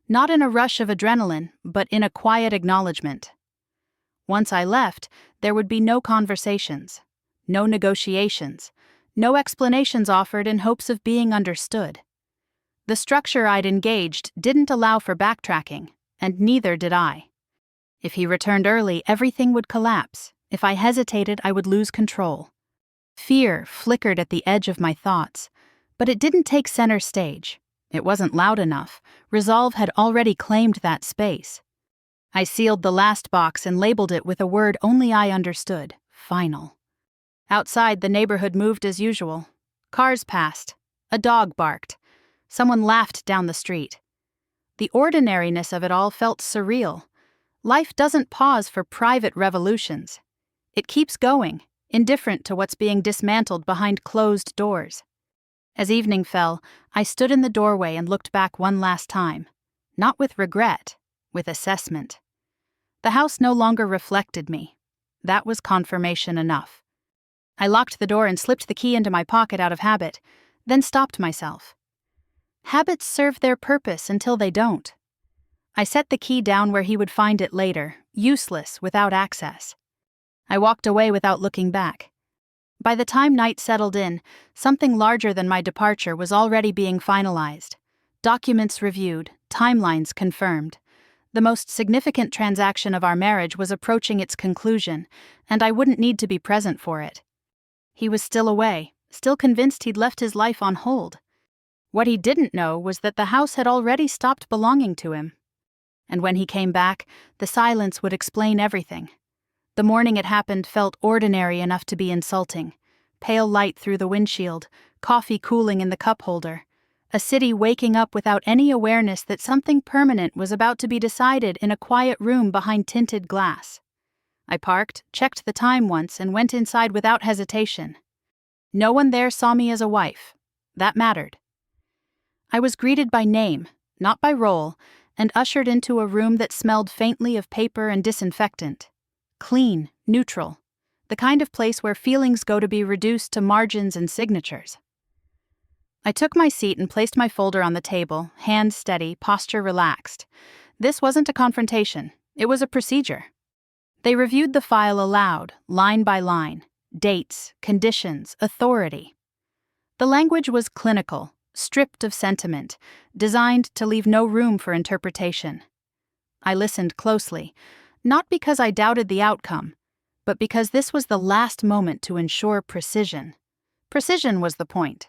S1: not in a rush of adrenaline, but in a quiet acknowledgement. Once I left, there would be no conversations, no negotiations, no explanations offered in hopes of being understood. The structure I'd engaged didn't allow for backtracking, and neither did I. If he returned early, everything would collapse. If I hesitated, I would lose control. Fear flickered at the edge of my thoughts, but it didn't take center stage. It wasn't loud enough. Resolve had already claimed that space. I sealed the last box and labeled it with a word only I understood: final. Outside, the neighborhood moved as usual. Cars passed. A dog barked. Someone laughed down the street. The ordinariness of it all felt surreal. Life doesn't pause for private revolutions. It keeps going, indifferent to what's being dismantled behind closed doors. As evening fell, I stood in the doorway and looked back one last time. Not with regret, with assessment. The house no longer reflected me. That was confirmation enough. I locked the door and slipped the key into my pocket out of habit, then stopped myself. Habits serve their purpose until they don't. I set the key down where he would find it later, useless without access. I walked away without looking back. By the time night settled in, something larger than my departure was already being finalized. Documents reviewed, timelines confirmed. The most significant transaction of our marriage was approaching its conclusion, and I wouldn't need to be present for it. He was still away, still convinced he'd left his life on hold. What he didn't know was that the house had already stopped belonging to him. And when he came back, the silence would explain everything. The morning it happened felt ordinary enough to be insulting. Pale light through the windshield, coffee cooling in the cup holder. A city waking up without any awareness that something permanent was about to be decided in a quiet room behind tinted glass. I parked, checked the time once, and went inside without hesitation. No one there saw me as a wife. That mattered. I was greeted by name, not by role, and ushered into a room that smelled faintly of paper and disinfectant. Clean, neutral. The kind of place where feelings go to be reduced to margins and signatures. I took my seat and placed my folder on the table, hands steady, posture relaxed. This wasn't a confrontation. It was a procedure. They reviewed the file aloud, line by line. Dates, conditions, authority. The language was clinical, stripped of sentiment, designed to leave no room for interpretation. I listened closely, not because I doubted the outcome, but because this was the last moment to ensure precision. Precision was the point.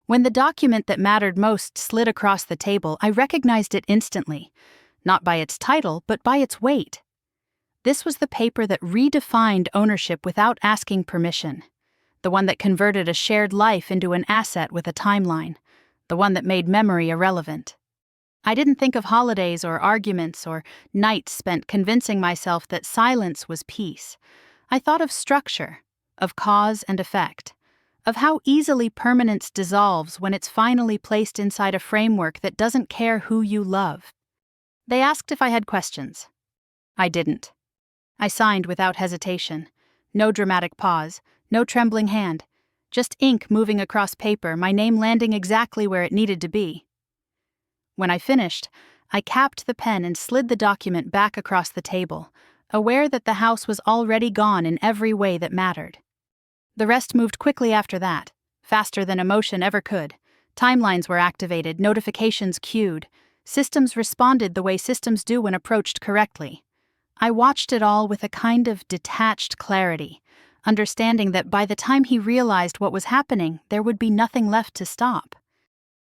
S1: When the document that mattered most slid across the table, I recognized it instantly, not by its title, but by its weight. This was the paper that redefined ownership without asking permission, the one that converted a shared life into an asset with a timeline, the one that made memory irrelevant. I didn't think of holidays or arguments or nights spent convincing myself that silence was peace. I thought of structure, of cause and effect, of how easily permanence dissolves when it's finally placed inside a framework that doesn't care who you love. They asked if I had questions. I didn't. I signed without hesitation. No dramatic pause, no trembling hand. Just ink moving across paper, my name landing exactly where it needed to be. When I finished, I capped the pen and slid the document back across the table, aware that the house was already gone in every way that mattered. The rest moved quickly after that, faster than emotion ever could. Timelines were activated, notifications queued. Systems responded the way systems do when approached correctly. I watched it all with a kind of detached clarity, understanding that by the time he realized what was happening, there would be nothing left to stop.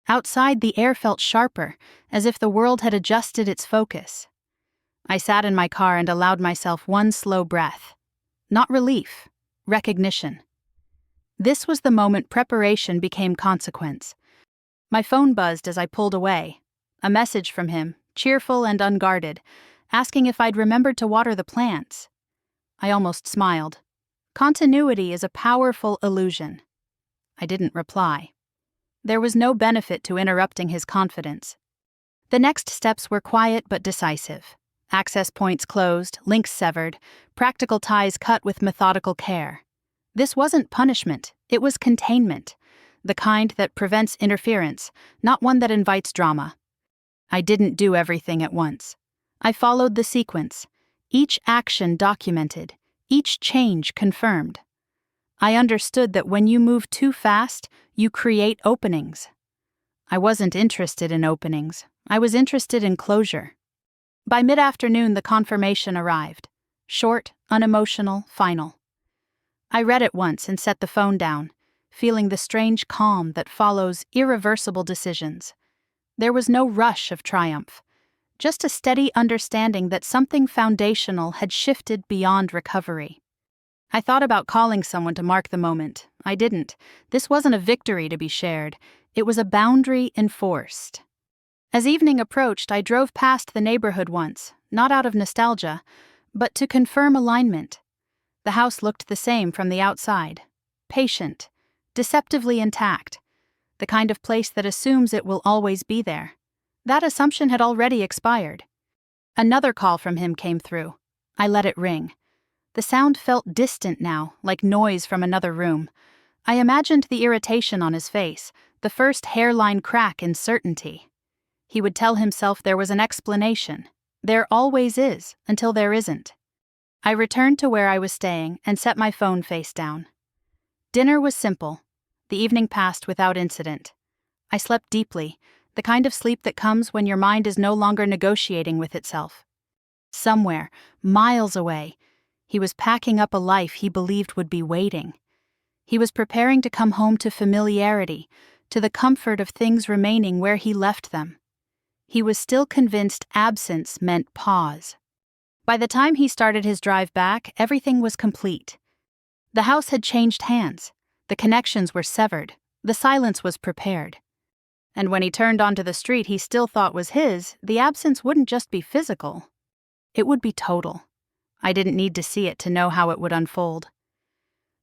S1: Outside, the air felt sharper, as if the world had adjusted its focus. I sat in my car and allowed myself one slow breath. Not relief, recognition. This was the moment preparation became consequence. My phone buzzed as I pulled away. A message from him, cheerful and unguarded, asking if I'd remembered to water the plants. I almost smiled. Continuity is a powerful illusion. I didn't reply. There was no benefit to interrupting his confidence. The next steps were quiet but decisive. Access points closed, links severed, practical ties cut with methodical care. This wasn't punishment, it was containment, the kind that prevents interference, not one that invites drama. I didn't do everything at once. I followed the sequence, each action documented, each change confirmed. I understood that when you move too fast, you create openings. I wasn't interested in openings. I was interested in closure. By mid-afternoon, the confirmation arrived. Short, unemotional, final. I read it once and set the phone down, feeling the strange calm that follows irreversible decisions. There was no rush of triumph, just a steady understanding that something foundational had shifted beyond recovery. I thought about calling someone to mark the moment. I didn't. This wasn't a victory to be shared. It was a boundary enforced. As evening approached, I drove past the neighborhood once, not out of nostalgia, but to confirm alignment. The house looked the same from the outside. Patient, deceptively intact. The kind of place that assumes it will always be there. That assumption had already expired. Another call from him came through. I let it ring. The sound felt distant now, like noise from another room. I imagined the irritation on his face, the first hairline crack in certainty. He would tell himself there was an explanation. There always is, until there isn't. I returned to where I was staying and set my phone face down. Dinner was simple. The evening passed without incident. I slept deeply, the kind of sleep that comes when your mind is no longer negotiating with itself. Somewhere, miles away, he was packing up a life he believed would be waiting. He was preparing to come home to familiarity, to the comfort of things remaining where he left them. He was still convinced absence meant pause. By the time he started his drive back, everything was complete. The house had changed hands. The connections were severed. The silence was prepared. And when he turned onto the street he still thought was his, the absence wouldn't just be physical. It would be total. I didn't need to see it to know how it would unfold.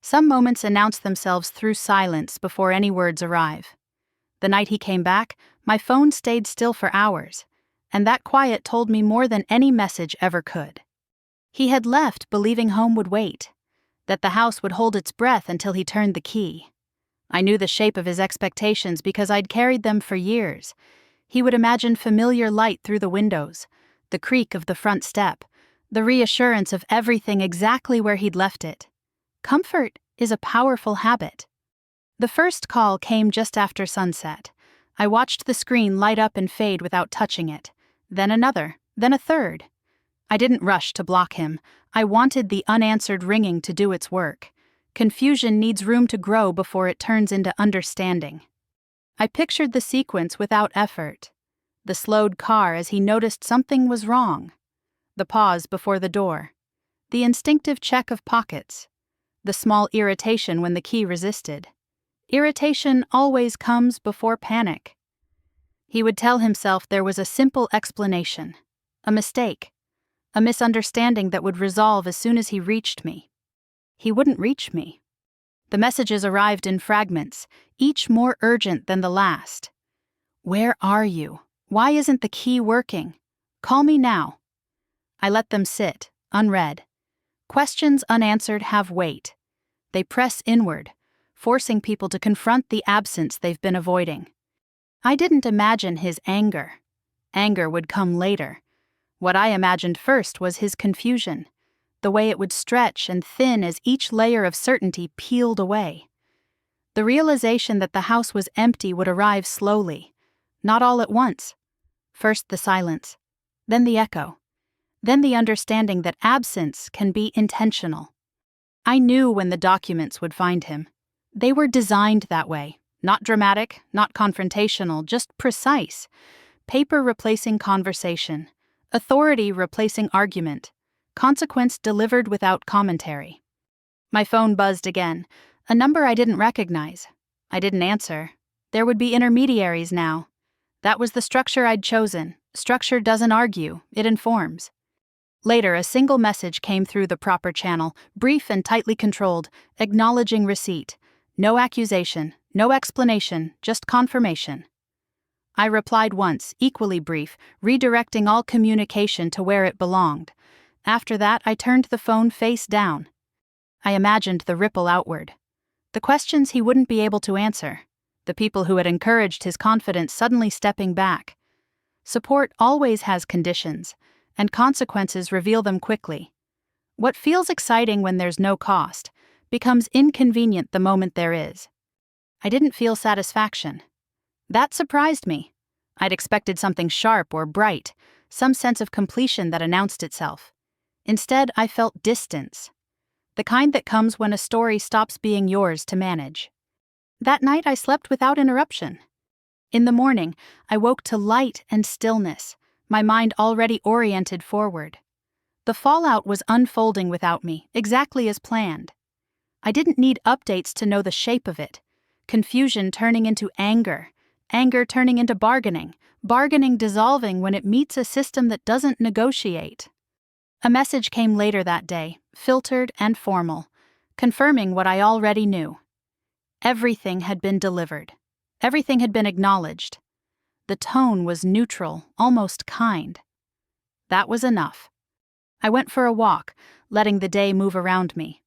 S1: Some moments announce themselves through silence before any words arrive. The night he came back, my phone stayed still for hours, and that quiet told me more than any message ever could. He had left believing home would wait, that the house would hold its breath until he turned the key. I knew the shape of his expectations because I'd carried them for years. He would imagine familiar light through the windows, the creak of the front step, the reassurance of everything exactly where he'd left it. Comfort is a powerful habit. The first call came just after sunset. I watched the screen light up and fade without touching it. Then another, then a third. I didn't rush to block him. I wanted the unanswered ringing to do its work. Confusion needs room to grow before it turns into understanding. I pictured the sequence without effort. The slowed car as he noticed something was wrong. The pause before the door. The instinctive check of pockets. The small irritation when the key resisted. Irritation always comes before panic. He would tell himself there was a simple explanation, a mistake, a misunderstanding that would resolve as soon as he reached me. He wouldn't reach me. The messages arrived in fragments, each more urgent than the last. Where are you? Why isn't the key working? Call me now. I let them sit, unread. Questions unanswered have weight. They press inward, forcing people to confront the absence they've been avoiding. I didn't imagine his anger. Anger would come later. What I imagined first was his confusion, the way it would stretch and thin as each layer of certainty peeled away. The realization that the house was empty would arrive slowly, not all at once. First the silence, then the echo, then the understanding that absence can be intentional. I knew when the documents would find him. They were designed that way, not dramatic, not confrontational, just precise. Paper replacing conversation, authority replacing argument, consequence delivered without commentary. My phone buzzed again, a number I didn't recognize. I didn't answer. There would be intermediaries now. That was the structure I'd chosen. Structure doesn't argue, it informs. Later, a single message came through the proper channel, brief and tightly controlled, acknowledging receipt. No accusation, no explanation, just confirmation. I replied once, equally brief, redirecting all communication to where it belonged. After that, I turned the phone face down. I imagined the ripple outward. The questions he wouldn't be able to answer. The people who had encouraged his confidence suddenly stepping back. Support always has conditions, and consequences reveal them quickly. What feels exciting when there's no cost becomes inconvenient the moment there is. I didn't feel satisfaction. That surprised me. I'd expected something sharp or bright, some sense of completion that announced itself. Instead, I felt distance. The kind that comes when a story stops being yours to manage. That night I slept without interruption. In the morning, I woke to light and stillness, my mind already oriented forward. The fallout was unfolding without me, exactly as planned. I didn't need updates to know the shape of it. Confusion turning into anger, anger turning into bargaining, bargaining dissolving when it meets a system that doesn't negotiate. A message came later that day, filtered and formal, confirming what I already knew. Everything had been delivered. Everything had been acknowledged. The tone was neutral, almost kind. That was enough. I went for a walk, letting the day move around me.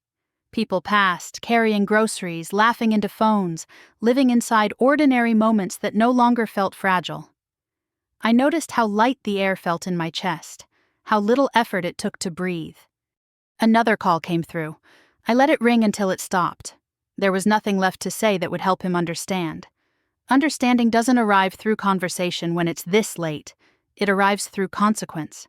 S1: People passed, carrying groceries, laughing into phones, living inside ordinary moments that no longer felt fragile. I noticed how light the air felt in my chest, how little effort it took to breathe. Another call came through. I let it ring until it stopped. There was nothing left to say that would help him understand. Understanding doesn't arrive through conversation when it's this late. It arrives through consequence.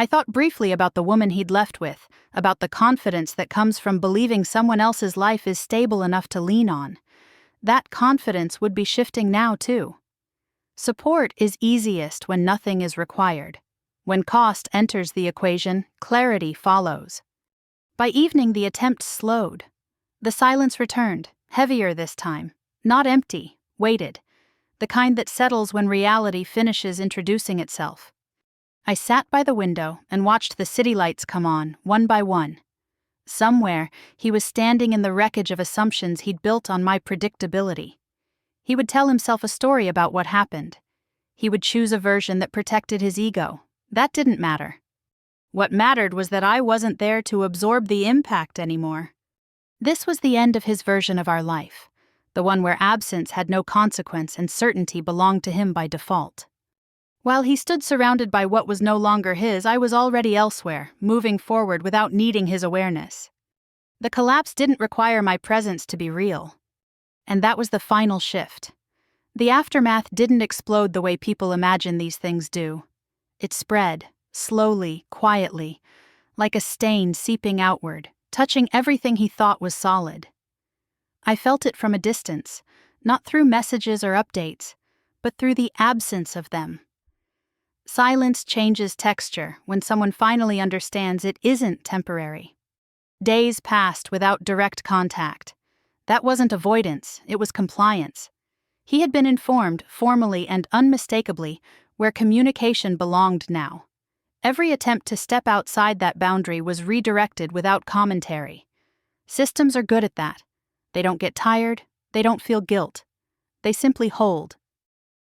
S1: I thought briefly about the woman he'd left with, about the confidence that comes from believing someone else's life is stable enough to lean on. That confidence would be shifting now, too. Support is easiest when nothing is required. When cost enters the equation, clarity follows. By evening, the attempt slowed. The silence returned, heavier this time, not empty, weighted, the kind that settles when reality finishes introducing itself. I sat by the window and watched the city lights come on, one by one. Somewhere, he was standing in the wreckage of assumptions he'd built on my predictability. He would tell himself a story about what happened. He would choose a version that protected his ego. That didn't matter. What mattered was that I wasn't there to absorb the impact anymore. This was the end of his version of our life, the one where absence had no consequence and certainty belonged to him by default. While he stood surrounded by what was no longer his, I was already elsewhere, moving forward without needing his awareness. The collapse didn't require my presence to be real. And that was the final shift. The aftermath didn't explode the way people imagine these things do. It spread, slowly, quietly, like a stain seeping outward, touching everything he thought was solid. I felt it from a distance, not through messages or updates, but through the absence of them. Silence changes texture when someone finally understands it isn't temporary. Days passed without direct contact. That wasn't avoidance, it was compliance. He had been informed, formally and unmistakably, where communication belonged now. Every attempt to step outside that boundary was redirected without commentary. Systems are good at that. They don't get tired, they don't feel guilt. They simply hold.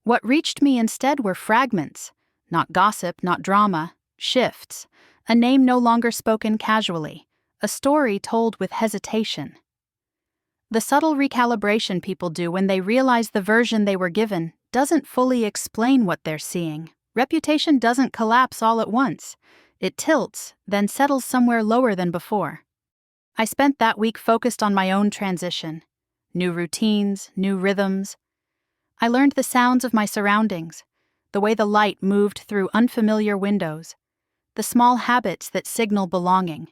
S1: What reached me instead were fragments, not gossip, not drama, shifts, a name no longer spoken casually, a story told with hesitation. The subtle recalibration people do when they realize the version they were given doesn't fully explain what they're seeing. Reputation doesn't collapse all at once. It tilts, then settles somewhere lower than before. I spent that week focused on my own transition. New routines, new rhythms. I learned the sounds of my surroundings, the way the light moved through unfamiliar windows, the small habits that signal belonging.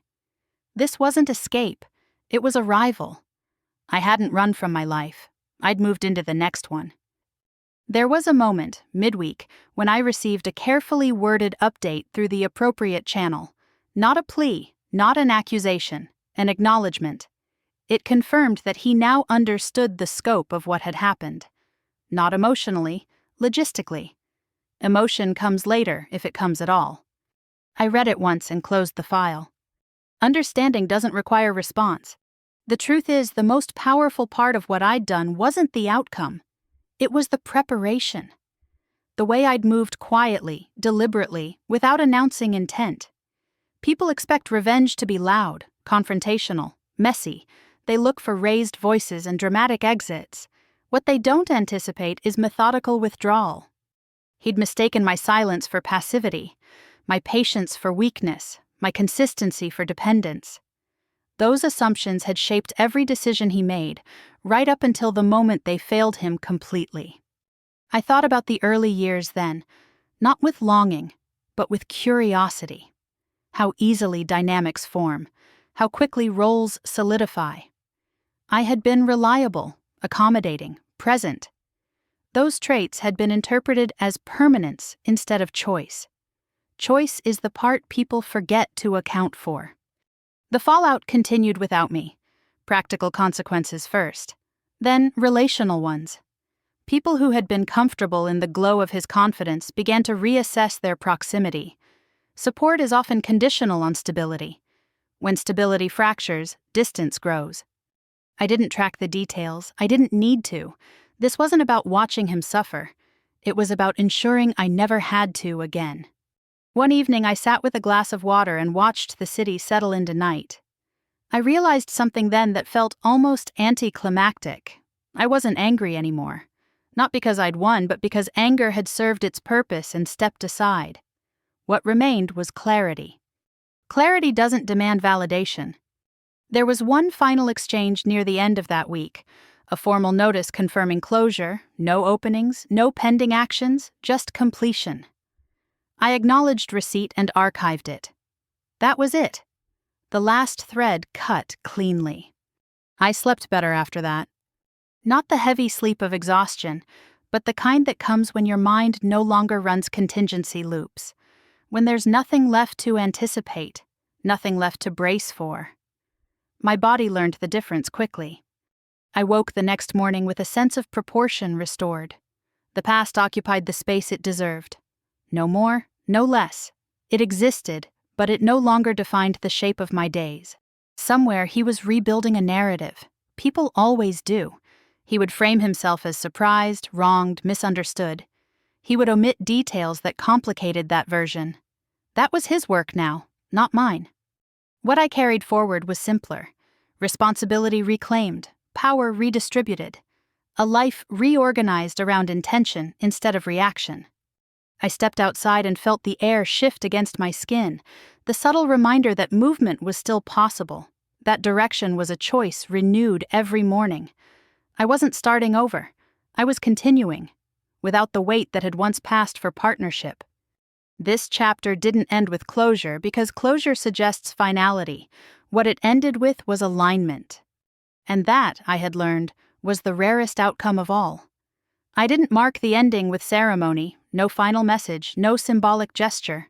S1: This wasn't escape, it was arrival. I hadn't run from my life. I'd moved into the next one. There was a moment, midweek, when I received a carefully worded update through the appropriate channel. Not a plea, not an accusation, an acknowledgement. It confirmed that he now understood the scope of what had happened. Not emotionally, logistically. Emotion comes later, if it comes at all. I read it once and closed the file. Understanding doesn't require response. The truth is, the most powerful part of what I'd done wasn't the outcome. It was the preparation. The way I'd moved quietly, deliberately, without announcing intent. People expect revenge to be loud, confrontational, messy. They look for raised voices and dramatic exits. What they don't anticipate is methodical withdrawal. He'd mistaken my silence for passivity, my patience for weakness, my consistency for dependence. Those assumptions had shaped every decision he made, right up until the moment they failed him completely. I thought about the early years then, not with longing, but with curiosity. How easily dynamics form, how quickly roles solidify. I had been reliable, accommodating, present. Those traits had been interpreted as permanence instead of choice. Choice is the part people forget to account for. The fallout continued without me. Practical consequences first, then relational ones. People who had been comfortable in the glow of his confidence began to reassess their proximity. Support is often conditional on stability. When stability fractures, distance grows. I didn't track the details. I didn't need to. This wasn't about watching him suffer. It was about ensuring I never had to again. One evening I sat with a glass of water and watched the city settle into night. I realized something then that felt almost anticlimactic. I wasn't angry anymore. Not because I'd won, but because anger had served its purpose and stepped aside. What remained was clarity. Clarity doesn't demand validation. There was one final exchange near the end of that week, a formal notice confirming closure, no openings, no pending actions, just completion. I acknowledged receipt and archived it. That was it. The last thread cut cleanly. I slept better after that. Not the heavy sleep of exhaustion, but the kind that comes when your mind no longer runs contingency loops, when there's nothing left to anticipate, nothing left to brace for. My body learned the difference quickly. I woke the next morning with a sense of proportion restored. The past occupied the space it deserved. No more, no less. It existed, but it no longer defined the shape of my days. Somewhere he was rebuilding a narrative. People always do. He would frame himself as surprised, wronged, misunderstood. He would omit details that complicated that version. That was his work now, not mine. What I carried forward was simpler. Responsibility reclaimed, power redistributed. A life reorganized around intention instead of reaction. I stepped outside and felt the air shift against my skin, the subtle reminder that movement was still possible, that direction was a choice renewed every morning. I wasn't starting over. I was continuing, without the weight that had once passed for partnership. This chapter didn't end with closure because closure suggests finality. What it ended with was alignment. And that, I had learned, was the rarest outcome of all. I didn't mark the ending with ceremony, no final message, no symbolic gesture.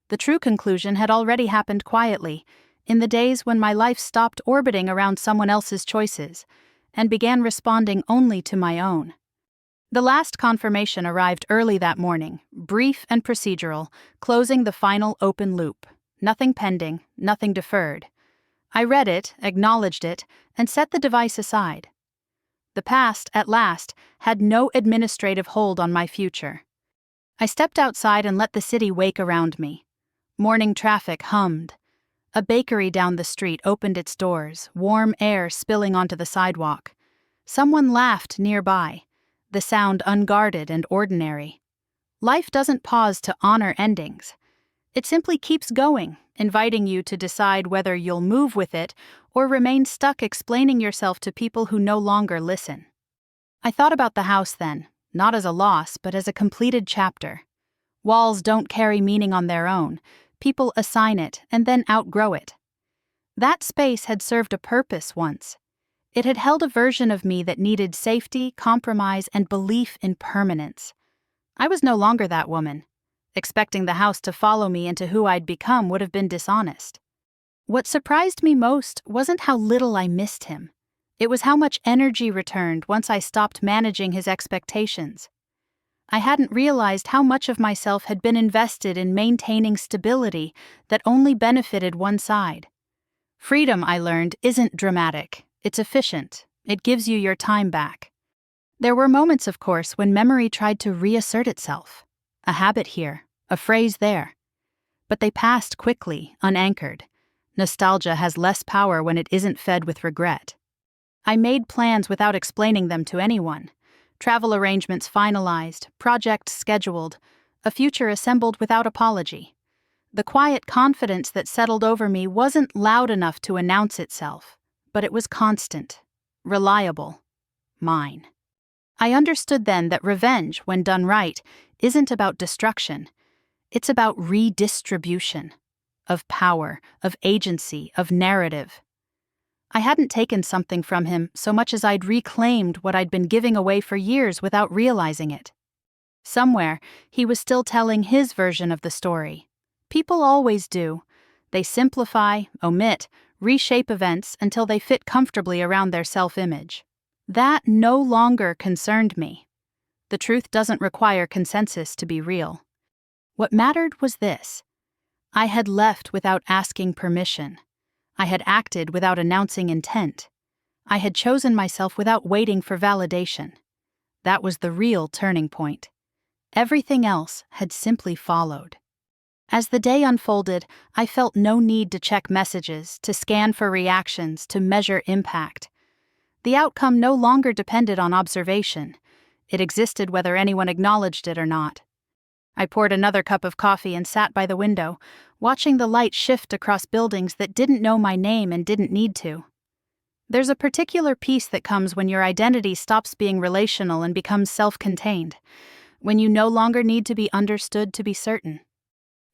S1: The true conclusion had already happened quietly, in the days when my life stopped orbiting around someone else's choices, and began responding only to my own. The last confirmation arrived early that morning, brief and procedural, closing the final open loop. Nothing pending, nothing deferred. I read it, acknowledged it, and set the device aside. The past, at last, had no administrative hold on my future. I stepped outside and let the city wake around me. Morning traffic hummed. A bakery down the street opened its doors, warm air spilling onto the sidewalk. Someone laughed nearby, the sound unguarded and ordinary. Life doesn't pause to honor endings. It simply keeps going, inviting you to decide whether you'll move with it or remain stuck explaining yourself to people who no longer listen. I thought about the house then, not as a loss, but as a completed chapter. Walls don't carry meaning on their own. People assign it and then outgrow it. That space had served a purpose once. It had held a version of me that needed safety, compromise, and belief in permanence. I was no longer that woman. Expecting the house to follow me into who I'd become would have been dishonest. What surprised me most wasn't how little I missed him. It was how much energy returned once I stopped managing his expectations. I hadn't realized how much of myself had been invested in maintaining stability that only benefited one side. Freedom, I learned, isn't dramatic. It's efficient. It gives you your time back. There were moments, of course, when memory tried to reassert itself. A habit here, a phrase there. But they passed quickly, unanchored. Nostalgia has less power when it isn't fed with regret. I made plans without explaining them to anyone. Travel arrangements finalized, projects scheduled, a future assembled without apology. The quiet confidence that settled over me wasn't loud enough to announce itself, but it was constant, reliable, mine. I understood then that revenge, when done right, isn't about destruction. It's about redistribution. Of power, of agency, of narrative. I hadn't taken something from him so much as I'd reclaimed what I'd been giving away for years without realizing it. Somewhere, he was still telling his version of the story. People always do. They simplify, omit, reshape events until they fit comfortably around their self-image. That no longer concerned me. The truth doesn't require consensus to be real. What mattered was this. I had left without asking permission. I had acted without announcing intent. I had chosen myself without waiting for validation. That was the real turning point. Everything else had simply followed. As the day unfolded, I felt no need to check messages, to scan for reactions, to measure impact. The outcome no longer depended on observation. It existed whether anyone acknowledged it or not. I poured another cup of coffee and sat by the window, watching the light shift across buildings that didn't know my name and didn't need to. There's a particular peace that comes when your identity stops being relational and becomes self-contained, when you no longer need to be understood to be certain.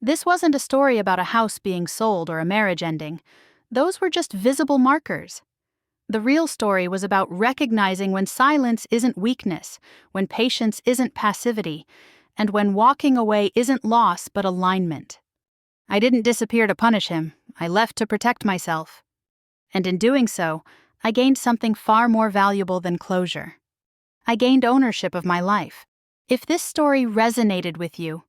S1: This wasn't a story about a house being sold or a marriage ending. Those were just visible markers. The real story was about recognizing when silence isn't weakness, when patience isn't passivity, and when walking away isn't loss but alignment. I didn't disappear to punish him. I left to protect myself. And in doing so, I gained something far more valuable than closure. I gained ownership of my life. If this story resonated with you,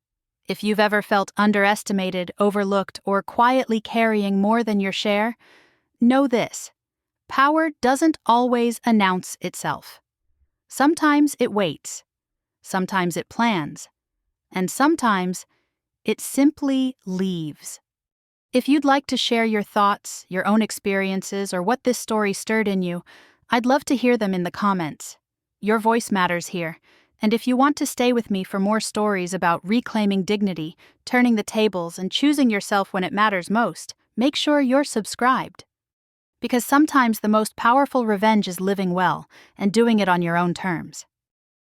S1: if you've ever felt underestimated, overlooked, or quietly carrying more than your share, know this. Power doesn't always announce itself. Sometimes it waits. Sometimes it plans. And sometimes it simply leaves. If you'd like to share your thoughts, your own experiences, or what this story stirred in you, I'd love to hear them in the comments. Your voice matters here. And if you want to stay with me for more stories about reclaiming dignity, turning the tables, and choosing yourself when it matters most, make sure you're subscribed. Because sometimes the most powerful revenge is living well and doing it on your own terms.